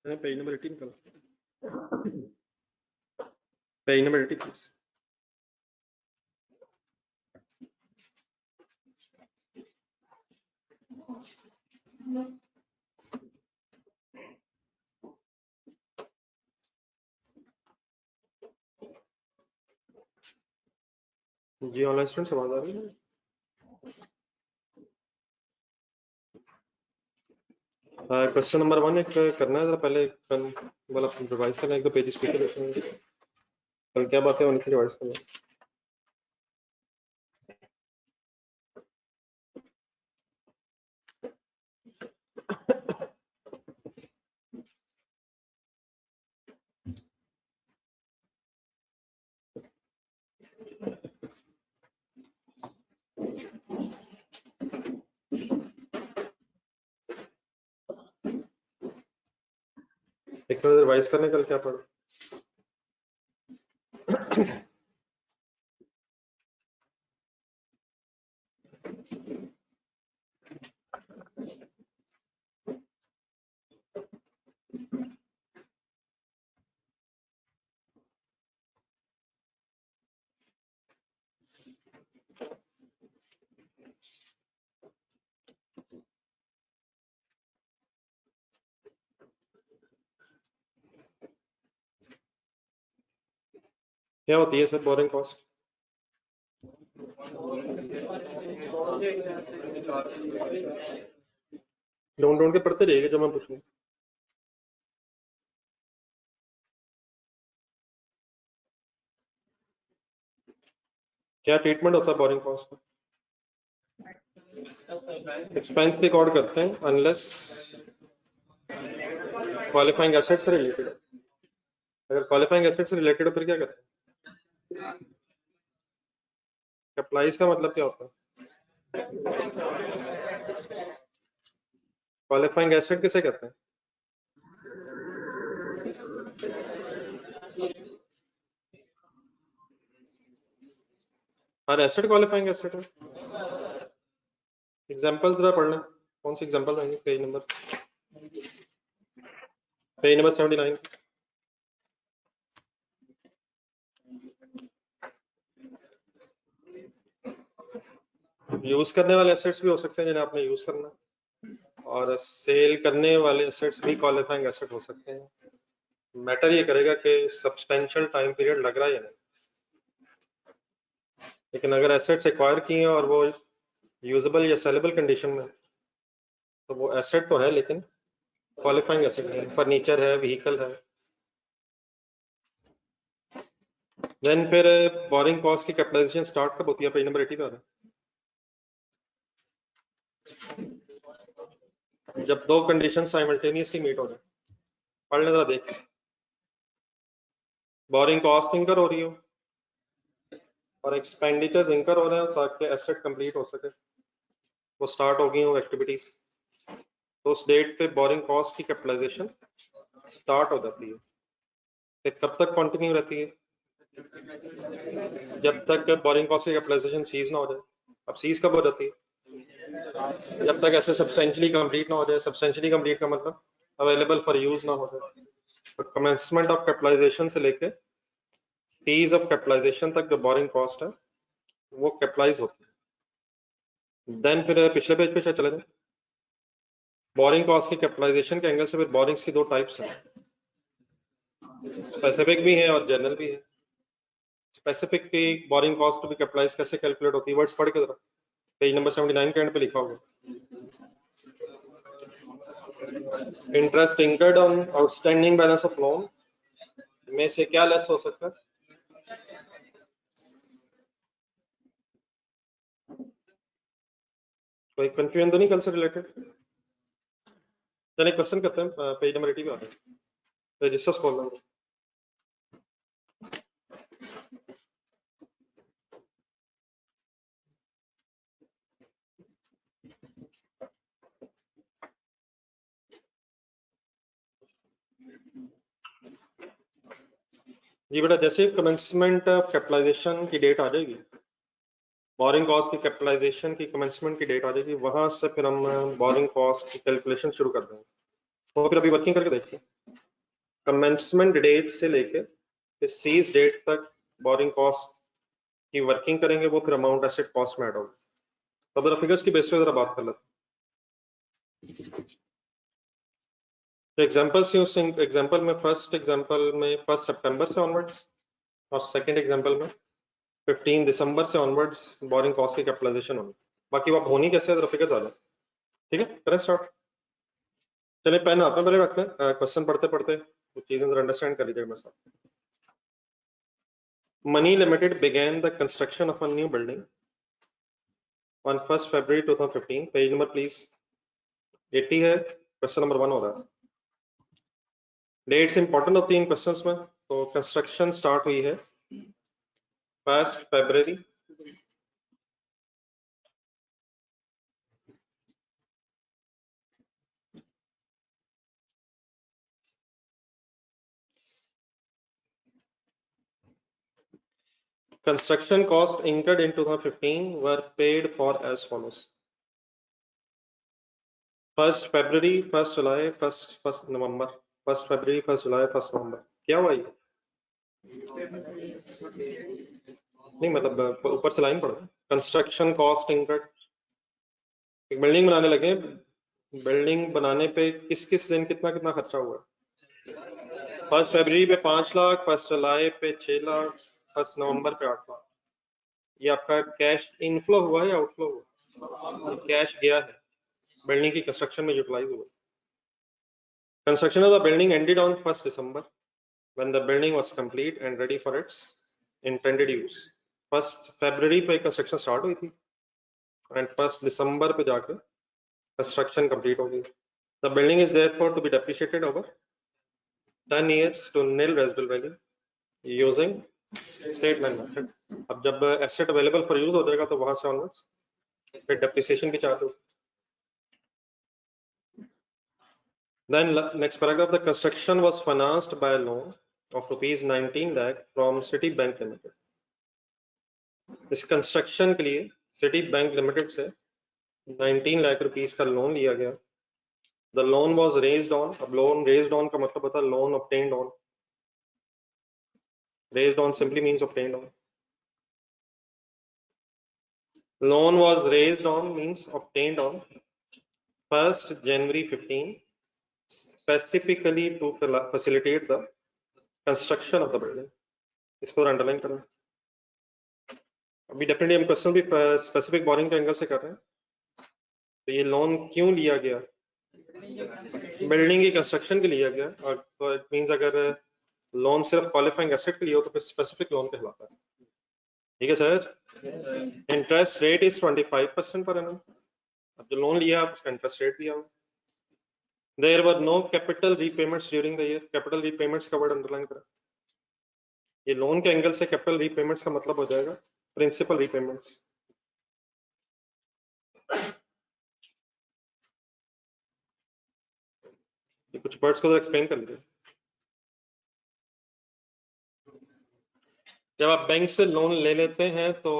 Page number 18 निकालो, page number 80 please. जी online students आवाज आ रही है? क्वेश्चन नंबर 1 एक करना है, जरा पहले वाला रिवाइज करना है, एक दो पेजेस पीछे देखेंगे कल क्या बातें होनी थी, रिवाइज करना। एक तो रिवाइज करने कल क्या पढ़ा। क्या होती है सर बोरिंग कॉस्ट? ढूंढ ढूंढ के पढ़ते रहिएगा जो मैं पूछूं। क्या ट्रीटमेंट होता है बोरिंग कॉस्ट का? एक्सपेंस रिकॉर्ड करते हैं अनलेस क्वालिफाइंग एसेट से रिलेटेड। अगर क्वालिफाइंग एसेट से रिलेटेड हो फिर क्या करते हैं? कैपिटलाइज का मतलब क्या होता है? क्वालिफाइंग एसेट किसे कहते हैं? हर एसेट क्वालिफाइंग एसेट है। एग्जांपल्स जरा पढ़ लें, कौन सी एग्जांपल रहेंगे? Page number 79। यूज करने वाले एसेट्स भी हो सकते हैं जिन्हें आपने यूज करना है, और सेल करने वाले एसेट्स भी क्वालिफाइंग एसेट हो सकते हैं। मैटर ये करेगा कि सब्सटेंशियल टाइम पीरियड लग रहा है या नहीं। लेकिन अगर एसेट्स एक्वायर किए हैं और वो यूजेबल या सेलेबल कंडीशन में, तो वो एसेट तो है लेकिन क्वालिफाइंग एसेट है। फर्नीचर है, व्हीकल है। देन फिर बोरिंग कॉस्ट की कैपिटलाइजेशन स्टार्ट कब होती है? पेज नंबर 80 पे आ रहा है। जब दो कंडीशन साइमल्टेनियसली मीट हो जाए। पढ़ ले जरा, देख। बोरिंग कॉस्ट इंकर हो रही हो और एक्सपेंडिचर्स इंकर हो रहे हैं ताकि एसेट कंप्लीट हो सके, वो स्टार्ट हो गई वो एक्टिविटीज, तो उस डेट पे बोरिंग कॉस्ट की कैपिटलाइजेशन स्टार्ट हो जाती है। फिर कब तक कंटिन्यू रहती है? जब तक बोरिंग कॉस्ट की कैपिटलाइजेशन सीज ना हो जाए। अब सीज कब हो जाती है? जब तक ऐसे सब्सटेंशियली कंप्लीट ना हो जाए। सब्सटेंशियली कंप्लीट का मतलब अवेलेबल फॉर यूज ना हो जाए। तो कमेंसमेंट ऑफ कैपिटलाइजेशन से लेके सीज ऑफ कैपिटलाइजेशन तक जो बोरिंग कॉस्ट है वो कैपिटलाइज होती है। देन फिर पिछले पेज पे चले जाए। बोरिंग कॉस्ट की कैपिटलाइजेशन के एंगल से फिर बोरिंग्स की दो टाइप्स हैं, स्पेसिफिक भी है और जनरल भी है। स्पेसिफिक की borrowing cost to be capitalize कैसे कैलकुलेट होती है? वर्ड्स पढ़ के जरा, पेज नंबर 79 के एंड पे लिखा होगा। Interest incurred on outstanding balance of loan में से क्या लेस हो सकता है? कोई कंफ्यूजन तो नहीं कल से रिलेटेड? चलिए क्वेश्चन करते हैं, पेज नंबर 80 पे आते हैं। रजिस्टर्स खोल लेंगे। जी बेटा, जैसे कमेंसमेंट ऑफ कैपिटलाइजेशन की डेट आ जाएगी, बोरिंग कॉस्ट की कैपिटलाइजेशन की कमेंसमेंट की डेट आ जाएगी, वहां से फिर हम बोरिंग कॉस्ट की कैलकुलेशन शुरू कर देंगे। तो फिर अभी वर्किंग करके देखते हैं। कमेंसमेंट डेट से लेके सीज डेट तक बोरिंग कॉस्ट की वर्किंग करेंगे, वो फिर अमाउंट एसेट कॉस्ट में ऐड होगा। तो अब फिगर्स की बेस पे जरा बात कर लेते हैं। तो एग्जांपल्स उस एग्जांपल में फर्स्ट एग्जांपल में 1 सितंबर से ऑनवर्ड्स और सेकंड एग्जांपल में 15 दिसंबर से ऑनवर्ड्स बोरिंग कॉस्ट की कैपिटलाइजेशन होगी। बाकी वो होनी कैसे जरा फिगर्स आ जाए। ठीक है, करें स्टार्ट। चलिए पेन हाथ में पहले रखते हैं, क्वेश्चन पढ़ते पढ़ते कुछ चीजें जरा अंडरस्टैंड कर लीजिएगा मेरे साथ। Money limited began the construction of a new building on 1st February 2015। Page number please 80 है, क्वेश्चन नंबर 1 हो रहा है। डेट्स इंपॉर्टेंट होती है इन क्वेश्चंस में। तो कंस्ट्रक्शन स्टार्ट हुई है 1 फरवरी Construction cost incurred in 2015 were paid for as follows: 1st February, 1st July, 1st November, 1st February, 1st July, 1st November। क्या हुआ ये? नहीं मतलब ऊपर से लाइन पढ़ो। कंस्ट्रक्शन कॉस्ट इनकर्ड, एक बिल्डिंग बनाने लगे, बिल्डिंग बनाने पे किस किस दिन कितना कितना खर्चा हुआ? 1 फरवरी पे 5 लाख, 1 जुलाई पे 6 लाख, 1 नवंबर पे 8 लाख। ये आपका कैश इनफ्लो हुआ है या आउटफ्लो हुआ? कैश गया है, बिल्डिंग की कंस्ट्रक्शन में यूटिलाइज हुआ। Construction of the building ended on 1 December when the building was complete and ready for its intended use। 1 फरवरी पे कंस्ट्रक्शन स्टार्ट हुई थी एंड 1 दिसंबर पे जाके कंस्ट्रक्शन कंप्लीट हो गई। The building is therefore to be depreciated over 10 years to nil residual value using statement method. अब जब asset available for use हो जाएगा तो वहां से ऑनवर्ड्स फिर डेप्रिसिएशन की चार्ज होगी। Then next paragraph, the construction was financed by a loan of rupees 19 lakh from Citibank Limited। इस कंस्ट्रक्शन के लिए सिटी बैंक लिमिटेड से 19 लाख रुपीस का लोन लिया गया। The loan was raised on, अब लोन रेज्ड ऑन का मतलब होता है loan obtained on. Raised on simply means obtained on. Loan was raised on means obtained on 1st January 15 specifically to facilitate the construction of the building। इसको underline करना। अभी definitely हम question भी specific boring के angle से कर रहे हैं। तो ये लोन क्यों लिया गया? बिल्डिंग की कंस्ट्रक्शन के लिया गया। और तो इट मींस अगर लोन सिर्फ क्वालिफाइंग एसेट के लिए हो तो फिर स्पेसिफिक लोन कहलाता है। ठीक है sir. Interest rate is 25% per annum. अब जो लोन लिया उसका इंटरेस्ट रेट दिया हुआ। There were no capital repayments during the year. Capital repayments का वर्ड अंडरलाइन करें। ये लोन के एंगल से कैपिटल रीपेमेंट्स का मतलब हो जाएगा प्रिंसिपल रीपेमेंट्स। ये कुछ वर्ड्स को एक्सप्लेन कर लीजिए। जब आप बैंक से लोन ले लेते हैं तो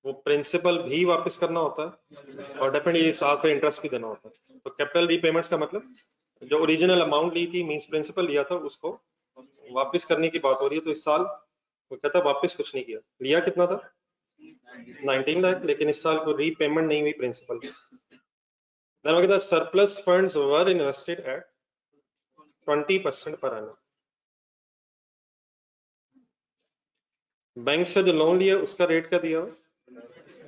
वो प्रिंसिपल भी वापस करना होता है और डेफिनेटली साथ में इंटरेस्ट भी देना होता है। तो कैपिटल रीपेमेंट्स का मतलब जो ओरिजिनल अमाउंट ली थी मींस प्रिंसिपल लिया था उसको वापस करने की बात हो रही है। तो इस साल वो कहता वापस कुछ नहीं किया। लिया कितना था? 19 लाख, लेकिन इस साल को रीपेमेंट नहीं हुई principal. then the surplus funds were invested at 20% per annum। Bank से जो लोन लिया उसका रेट क्या दिया?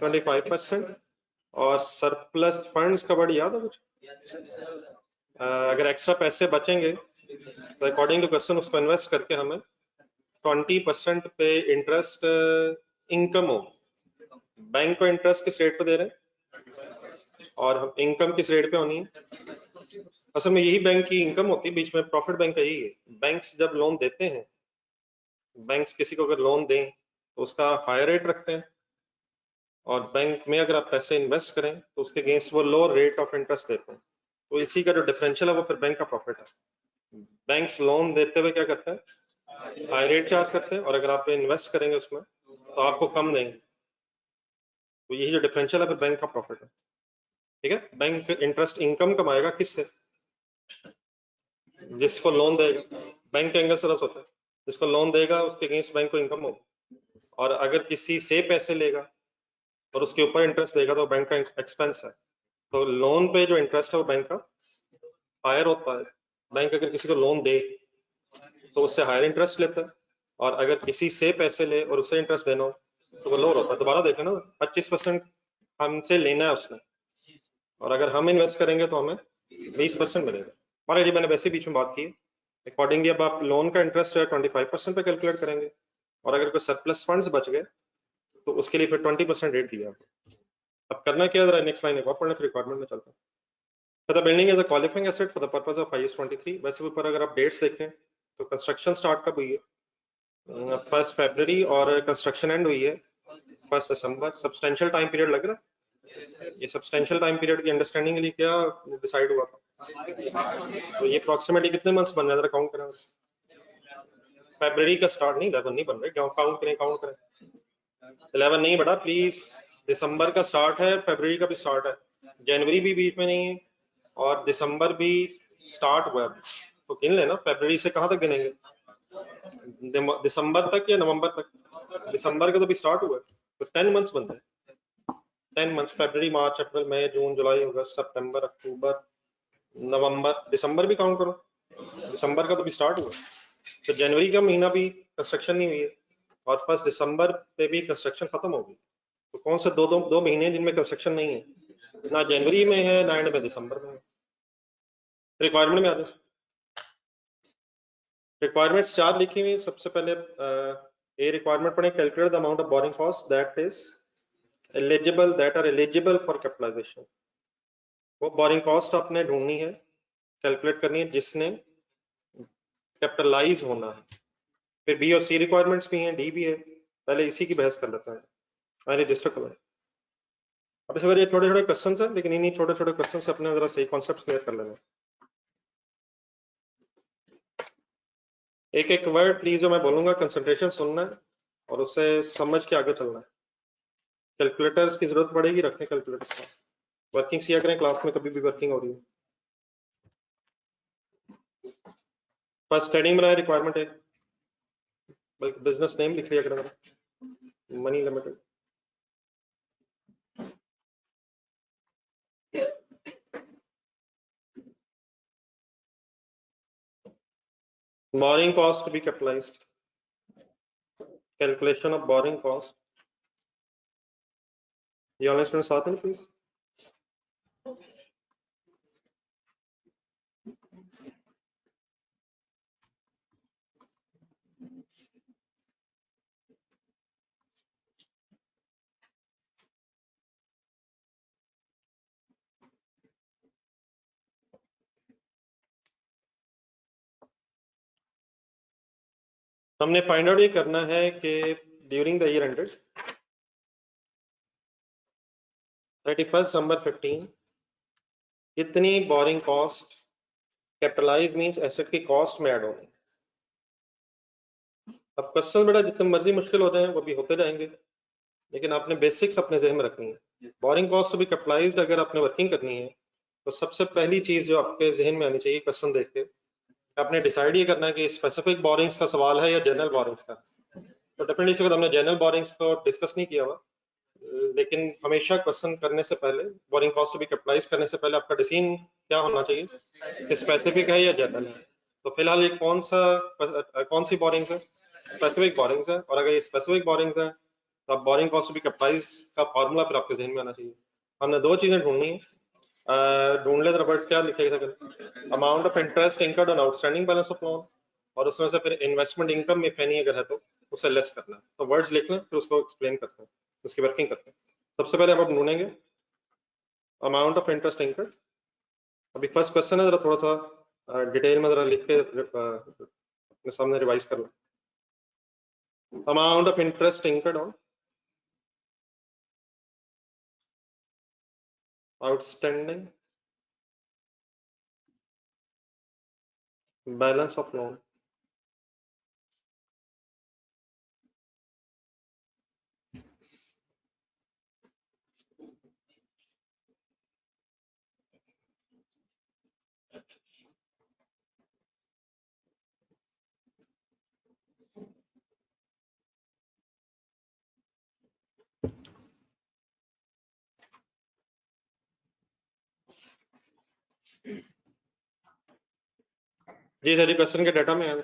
25%। और सरप्लस फंड्स का वर्ड याद है कुछ? अगर एक्स्ट्रा पैसे बचेंगे तो अकॉर्डिंग टू क्वेश्चन उसको इन्वेस्ट करके हमें 20% पे इंटरेस्ट इनकम हो। बैंक को इंटरेस्ट किस रेट पे दे रहे हैं और हम इनकम किस रेट पे होनी है? असल में यही बैंक की इनकम होती है, बीच में प्रॉफिट बैंक का यही है। बैंक्स जब लोन देते हैं, बैंक्स किसी को अगर लोन दें तो उसका हाई रेट रखते हैं और बैंक में अगर आप पैसे इन्वेस्ट करें तो उसके अगेंस्ट वो लोअर रेट ऑफ इंटरेस्ट देते हैं। तो इसी का जो डिफरेंशियल है वो फिर बैंक का प्रॉफिट है। बैंक्स लोन देते हुए क्या करते हैं? हाई रेट चार्ज करते हैं और अगर आप इन्वेस्ट करेंगे उसमें तो आपको कम देंगे। तो यही जो डिफरेंशियल है फिर बैंक का प्रॉफिट है। ठीक है, बैंक इंटरेस्ट इनकम कमाएगा किससे? जिसको लोन देगा। बैंक के एंगल से रस होता है, जिसको लोन देगा उसके अगेंस्ट बैंक को इनकम होगी, और अगर किसी से पैसे लेगा और उसके ऊपर इंटरेस्ट देगा तो बैंक का एक्सपेंस है। तो लोन पे जो इंटरेस्ट है वो बैंक का हायर होता है। बैंक अगर किसी को लोन दे तो उससे हायर इंटरेस्ट लेता है, और अगर किसी से पैसे ले और उससे इंटरेस्ट देना हो तो वो लोअर होता है। दोबारा देखें ना, 25% हमसे लेना है उसने, और अगर हम इन्वेस्ट करेंगे तो हमें 20% मिलेगा। मान लीजिए मैंने वैसे बीच में बात की, अकॉर्डिंगली अब आप लोन का इंटरेस्ट है 25% पे कैलकुलेट करेंगे, और अगर कोई सरप्लस फंड्स बच गए तो उसके लिए फिर 20% रेट दिया। अब करना क्या, जरा नेक्स्ट लाइन एक और पढ़ने, फिर रिक्वायरमेंट में चलता है। For the building is a qualifying asset for the purpose of IS 23। वैसे ऊपर अगर आप डेट्स देखें तो कंस्ट्रक्शन स्टार्ट कब हुई है, 1 फरवरी, और कंस्ट्रक्शन एंड हुई है 1 दिसंबर। सब्सटेंशियल टाइम पीरियड लग रहा है, ये सब्सटेंशियल टाइम पीरियड की अंडरस्टैंडिंग के लिए क्या डिसाइड हुआ था, तो ये अप्रोक्सीमेटली कितने मंथ्स बन रहे हैं, जरा काउंट करें। फरवरी का स्टार्ट नहीं, 11 नहीं बन रहे, काउंट करें 11 नहीं बड़ा प्लीज। दिसंबर का स्टार्ट है, फरवरी का भी स्टार्ट है, जनवरी भी बीच में नहीं है, और दिसंबर भी स्टार्ट हुआ है। तो गिन लेना, फरवरी से कहाँ तक गिनेंगे, दिसंबर तक या नवंबर तक। दिसंबर का तो भी स्टार्ट हुआ है, तो 10 मंथ्स बनते हैं। 10 मंथ्स, फरवरी, मार्च, अप्रैल, मई, जून, जुलाई, अगस्त, सितंबर, अक्टूबर, नवंबर, दिसंबर भी काउंट करो, दिसंबर का तो भी स्टार्ट हुआ। तो जनवरी का महीना भी कंस्ट्रक्शन नहीं हुई है, और 1 दिसंबर पे भी कंस्ट्रक्शन खत्म होगी। तो कौन से दो महीने जिनमें कंस्ट्रक्शन नहीं है, ना जनवरी में है ना एंड में दिसंबर में है। रिक्वायरमेंट में आते हैं, रिक्वायरमेंट्स 4 लिखी हुई। सबसे पहले ए रिक्वायरमेंट पढ़े, calculate the amount of borrowing cost that is eligible, that are eligible for capitalization. वो बोरिंग कॉस्ट आपने ढूंढनी है, कैलकुलेट करनी है जिसने कैपिटलाइज होना है। फिर बी और सी रिक्वायरमेंट्स भी हैं, डी भी है, पहले इसी की बहस कर लेते हैं। मैं रजिस्टर करूँ, अब इस बार ये छोटे छोटे क्वेश्चन है, लेकिन इन्हीं छोटे छोटे क्वेश्चन से अपने जरा सही कॉन्सेप्ट क्लियर कर लेना। एक एक वर्ड प्लीज जो मैं बोलूंगा कंसंट्रेशन सुनना है और उससे समझ के आगे चलना है। कैलकुलेटर्स की जरूरत पड़ेगी, रखें कैलकुलेटर्स, वर्किंग किया करें क्लास में, कभी भी वर्किंग हो रही है। फर्स्ट हेडिंग बनाए रिक्वायरमेंट है, बल्कि बिजनेस नेम लिख लिया करें, money limited. borrowing cost to be capitalized, calculation of borrowing cost। ये ऑनलाइन स्टूडेंट साथ हैं प्लीज। हमने फाइंड आउट ये करना है कि during the year ended 31 December 15 कितनी borrowing cost capitalize means asset की कॉस्ट में ऐड हो रही है। अब क्वेश्चन बेटा जितने मर्जी मुश्किल हो जाए वो भी होते जाएंगे, लेकिन आपने बेसिक्स अपने जहन में रखनी है। Borrowing cost to be capitalized अगर आपने वर्किंग करनी है तो सबसे पहली चीज जो आपके जहन में आनी चाहिए क्वेश्चन देख के, आपने डिसाइड ये करना है कि स्पेसिफिक बोरिंग्स का सवाल है या जनरल बोरिंग्स का। तो डेफिनेटली इस वक्त हमने जनरल बोरिंग्स को डिस्कस नहीं किया हुआ, लेकिन हमेशा क्वेश्चन करने से पहले, borrowing cost to be capitalize करने से पहले आपका डिसीजन क्या होना चाहिए कि स्पेसिफिक है या जनरल है। तो फिलहाल ये कौन सी बोरिंग्स है, स्पेसिफिक बोरिंग्स है, और अगर ये स्पेसिफिक बोरिंग्स है तो आप borrowing cost to be capitalize का फॉर्मूला फिर आपके जहन में आना चाहिए। हमने दो चीजें ढूंढनी है, ढूंढ ले रबर्ट्स क्या लिखेगा फिर, amount of interest incurred on outstanding balance of loan, और उसमें से फिर इन्वेस्टमेंट इनकम इफ एनी अगर है तो उसे लेस करना है। तो वर्ड्स लिख लें फिर उसको एक्सप्लेन करते हैं, उसकी वर्किंग करते हैं। सबसे पहले आप ढूंढेंगे अमाउंट ऑफ इंटरेस्ट इनकर्ड। अभी फर्स्ट क्वेश्चन है, जरा थोड़ा सा डिटेल में जरा लिख के अपने सामने रिवाइज कर लो। Amount of interest incurred on outstanding balance of loan. जी सर, क्वेश्चन के डाटा में है।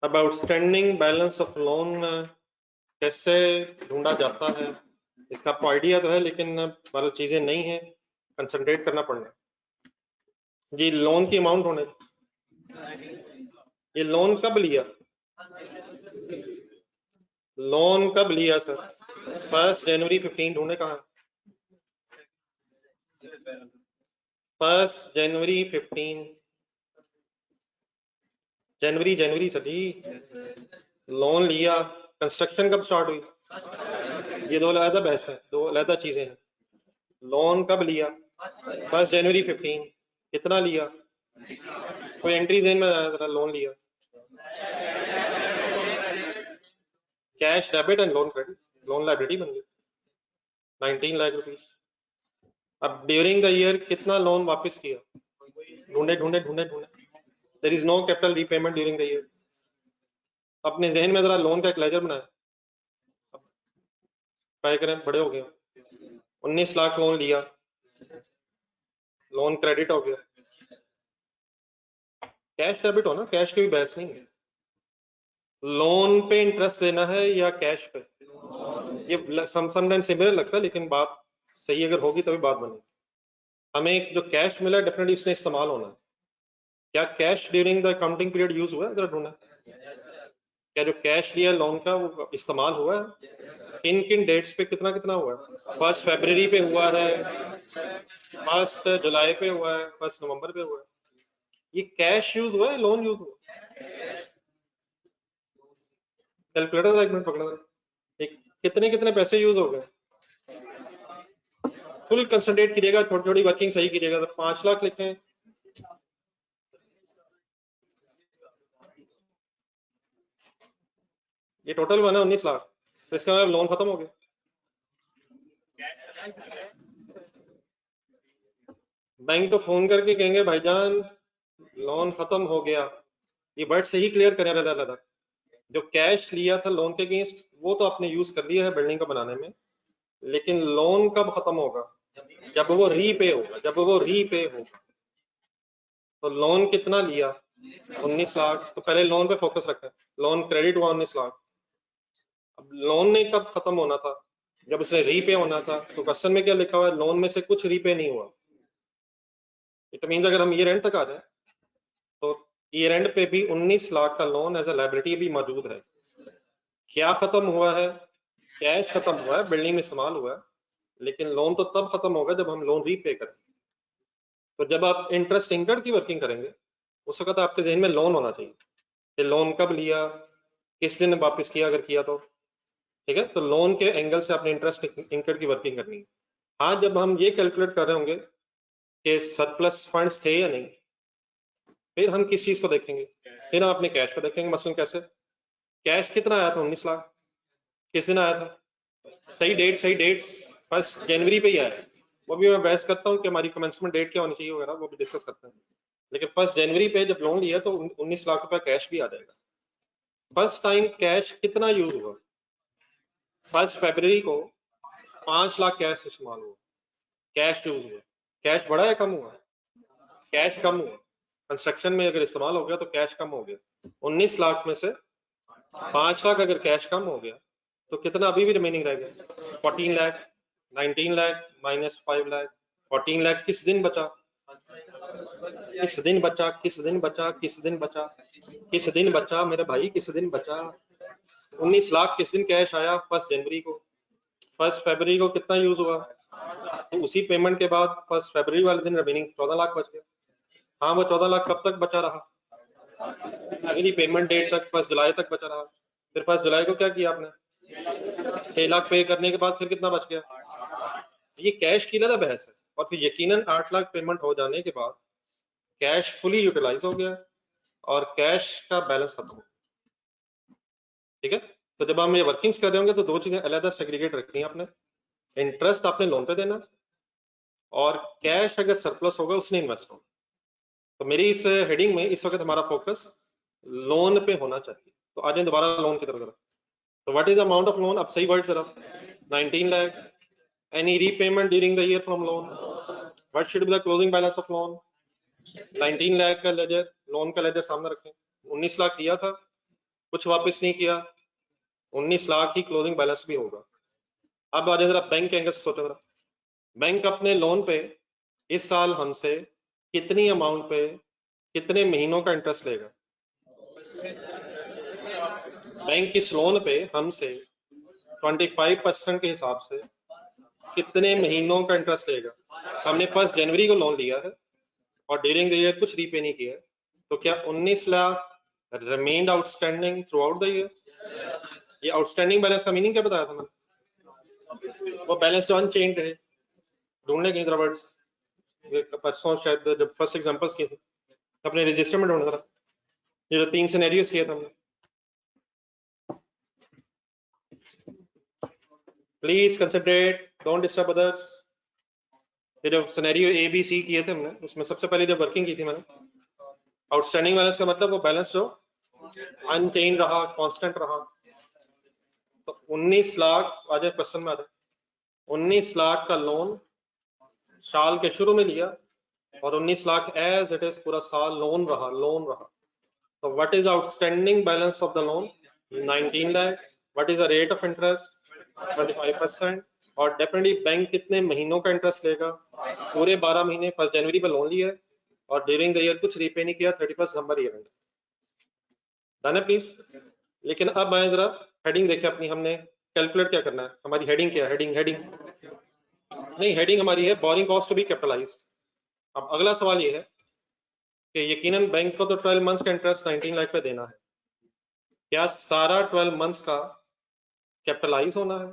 अब आउटस्टैंडिंग बैलेंस ऑफ लोन कैसे ढूंढा जाता है, इसका आपको आइडिया तो है, लेकिन बार चीजें नहीं है, कंसंट्रेट करना पड़ना। जी लोन की अमाउंट होने, ये लोन कब लिया, लोन कब लिया सर? 1 जनवरी 15 ढूंढे कहाँ? 1 जनवरी 15, जनवरी सर जी। लोन लिया, कंस्ट्रक्शन कब स्टार्ट हुई? ये दो अलग बहस है, दो अलग चीजें हैं। लोन कब लिया? 1 जनवरी 15। कितना लिया? कोई एंट्री जेन में आया जरा, लोन लिया, cash debit and loan credit, loan liability बन गई 19 लाख रुपीस। अब ड्यूरिंग द ईयर कितना लोन वापस किया? ढूंढे ढूंढे ढूंढे ढूंढे, there is no capital repayment during the year. अपने जहन में जरा लोन का एक लेजर बनाए, ट्राई करें, बड़े हो गए, 19 लाख लोन लिया, लोन क्रेडिट हो गया, कैश डेबिट हो ना, कैश की भी बहस नहीं है। लोन पे इंटरेस्ट देना है या कैश पे? ये समटाइम सिमिलर लगता है, लेकिन बात सही अगर होगी तभी बात बनेगी। हमें जो कैश मिला डेफिनेटली उसने इस्तेमाल होना है। क्या cash during the counting period use हुआ है? जरा ढूंढना, क्या जो कैश लिया लोन का वो इस्तेमाल हुआ है? किन किन डेट्स पे कितना कितना हुआ है? 1 फरवरी पे हुआ है, 1 जुलाई पे हुआ है, 1 नवंबर पे हुआ है। ये कैश यूज हुआ है, लोन यूज हुआ? कैलकुलेटर एक मिनट पकड़ना, कितने कितने पैसे यूज हो गए? फुल कंसंट्रेट कीजिएगा, थोड़ी थोड़ी वर्किंग सही कीजिएगा। तो 5 लाख लिखें, ये टोटल बना 19 लाख, तो इसका मतलब लोन खत्म हो गया। बैंक को फोन करके कहेंगे भाईजान लोन खत्म हो गया, ये वर्ड से ही क्लियर करें अलग अलग। जो कैश लिया था लोन के अगेंस्ट वो तो आपने यूज कर लिया है बिल्डिंग को बनाने में, लेकिन लोन कब खत्म होगा? जब वो रीपे होगा, जब वो रीपे होगा। तो लोन कितना लिया? 19 लाख। तो पहले लोन पे फोकस रखते हैं, लोन क्रेडिट हुआ 19 लाख। अब लोन ने कब खत्म होना था? जब उसने रीपे होना था। तो क्वेश्चन में क्या लिखा हुआ है? लोन में से कुछ रीपे नहीं हुआ। इट मींस अगर हम ईयर एंड तक आ जाए तो ईयर एंड पे भी 19 लाख का लोन एज ए लायबिलिटी भी मौजूद है। क्या खत्म हुआ है? कैश खत्म हुआ है, बिल्डिंग में इस्तेमाल हुआ है, लेकिन लोन तो तब खत्म होगा जब हम लोन रीपे करें। तो जब आप इंटरेस्ट इनकम की वर्किंग करेंगे उस वक्त आपके जहन में लोन होना चाहिए कि लोन कब लिया, किस दिन वापस किया अगर किया तो। ठीक है, तो लोन के एंगल से आपने इंटरेस्ट इनकम की वर्किंग करनी है। हाँ, जब हम ये कैलकुलेट कर रहे होंगे कि सरप्लस फंड्स थे या नहीं, फिर हम किस चीज को देखेंगे? फिर हम अपने कैश को देखेंगे। मसलन कैसे? कैश कितना आया था? 19 लाख। किस दिन आया था? सही डेट, सही डेट्स 1 जनवरी पे ही आया। वो भी मैं बहस करता हूँ कि हमारी कमेंसमेंट डेट क्या होनी चाहिए वगैरह, वो भी डिस्कस करते हैं। लेकिन 1 जनवरी पे जब लोन लिया तो 19 लाख रुपया कैश भी आ जाएगा। फर्स्ट टाइम कैश कितना यूज हुआ? 1 फरवरी को 5 लाख कैश इस्तेमाल हुआ, कैश यूज हुआ। कैश बढ़ा या कम हुआ? कैश कम हुआ। कंस्ट्रक्शन में अगर इस्तेमाल हो गया तो कैश कम हो गया। 19 लाख में से 5 लाख अगर कैश कम हो गया तो कितना अभी भी रिमेनिंग रह गया? 14 लाख। 19 लाख माइनस 5 लाख, 14 लाख। किस दिन बचा? किस दिन बचा? किस दिन बचा? किस दिन बचा? किस दिन बचा मेरे भाई? किस दिन बचा? 19 लाख किस दिन कैश आया? 1 जनवरी को। 1 फरवरी को कितना यूज हुआ? तो उसी पेमेंट के बाद 1 फरवरी वाले दिन रिमेनिंग 14 लाख बच गया। हाँ, वो 14 लाख कब तक बचा रहा? अगली पेमेंट डेट तक, 1 जुलाई तक बचा रहा। फिर 1 जुलाई को क्या किया आपने? 6 लाख पे करने के बाद फिर कितना बच गया? ये कैश की ना बहस है। और फिर यकीनन 8 लाख पेमेंट हो जाने के बाद कैश फुली यूटिलाइज हो गया और कैश का बैलेंस खत्म हो गया। ठीक है, तो जब हम ये वर्किंग्स कर रहे होंगे तो दो चीजें अलग सेग्रीगेट रखनी है आपने। इंटरेस्ट आपने लोन पे देना और कैश अगर सरप्लस होगा उसने इन्वेस्ट होगा। तो मेरी इस हेडिंग में इस वक्त हमारा फोकस लोन पे होना चाहिए। तो आज दोबारा लोन की तरफ। तो what is amount of loan? अब सही word sir, 19 lakh. Any repayment during the year from loan? What should be the closing balance of loan? 19 lakh का लेजर, लोन का लेजर सामने रखें, 19 लाख किया था, कुछ वापस नहीं किया, 19 लाख ही क्लोजिंग बैलेंस भी होगा। अब आ जाए जरा बैंक के एंगल से सोचो जरा, बैंक अपने लोन पे इस साल हमसे कितनी अमाउंट पे कितने महीनों का इंटरेस्ट लेगा? बैंक इस लोन पे हमसे 25% के हिसाब से कितने महीनों का इंटरेस्ट लेगा? हमने 1 जनवरी को लोन लिया है और ड्यूरिंग द ईयर कुछ रीपे नहीं किया है, तो क्या 19 lakh remained outstanding through out the year? ये आउटस्टैंडिंग बैलेंस का मीनिंग क्या बताया था मैंने? वो बैलेंस जो अनचेंज रहे, ढूंढने की वर्ड्स परसों शायद जब फर्स्ट एग्जांपल्स किए थे अपने रजिस्टर में ढूंढ रहा, ये जो 3 सिनेरियोस किए थे हमने। Please concentrate, don't disturb others. ये जो सिनेरियो ए बी सी किए थे हमने, उसमें सबसे पहले जब वर्किंग की थी मैंने, आउटस्टैंडिंग बैलेंस का मतलब वो बैलेंस जो अनचेंज रहा, कांस्टेंट रहा। तो 19 लाख, आ जाए क्वेश्चन में आ जाए, 19 लाख का लोन साल के शुरू में लिया और 19 लाख एज इट इज पूरा साल लोन रहा, लोन रहा। तो what is outstanding balance of the loan? 19 lakh. What is the rate of interest? 25%। और डेफिनेटली बैंक कितने महीनों का इंटरेस्ट लेगा? पूरे 12 महीने। 1 जनवरी पे लोन लिया है और ड्यूरिंग द ईयर कुछ रीपे नहीं किया, 31 दिसंबर ईयर एंड। डन है प्लीज? लेकिन अब आए जरा हेडिंग देखें अपनी, हमने कैलकुलेट क्या करना है, हमारी हेडिंग क्या है? हेडिंग नहीं, हेडिंग हमारी है borrowing cost to be capitalized. अब अगला सवाल ये है कि यकीनन बैंक को तो 12 मंथ्स का इंटरेस्ट 19 लाख पे देना है, क्या सारा 12 मंथ्स का कैपिटलाइज होना है?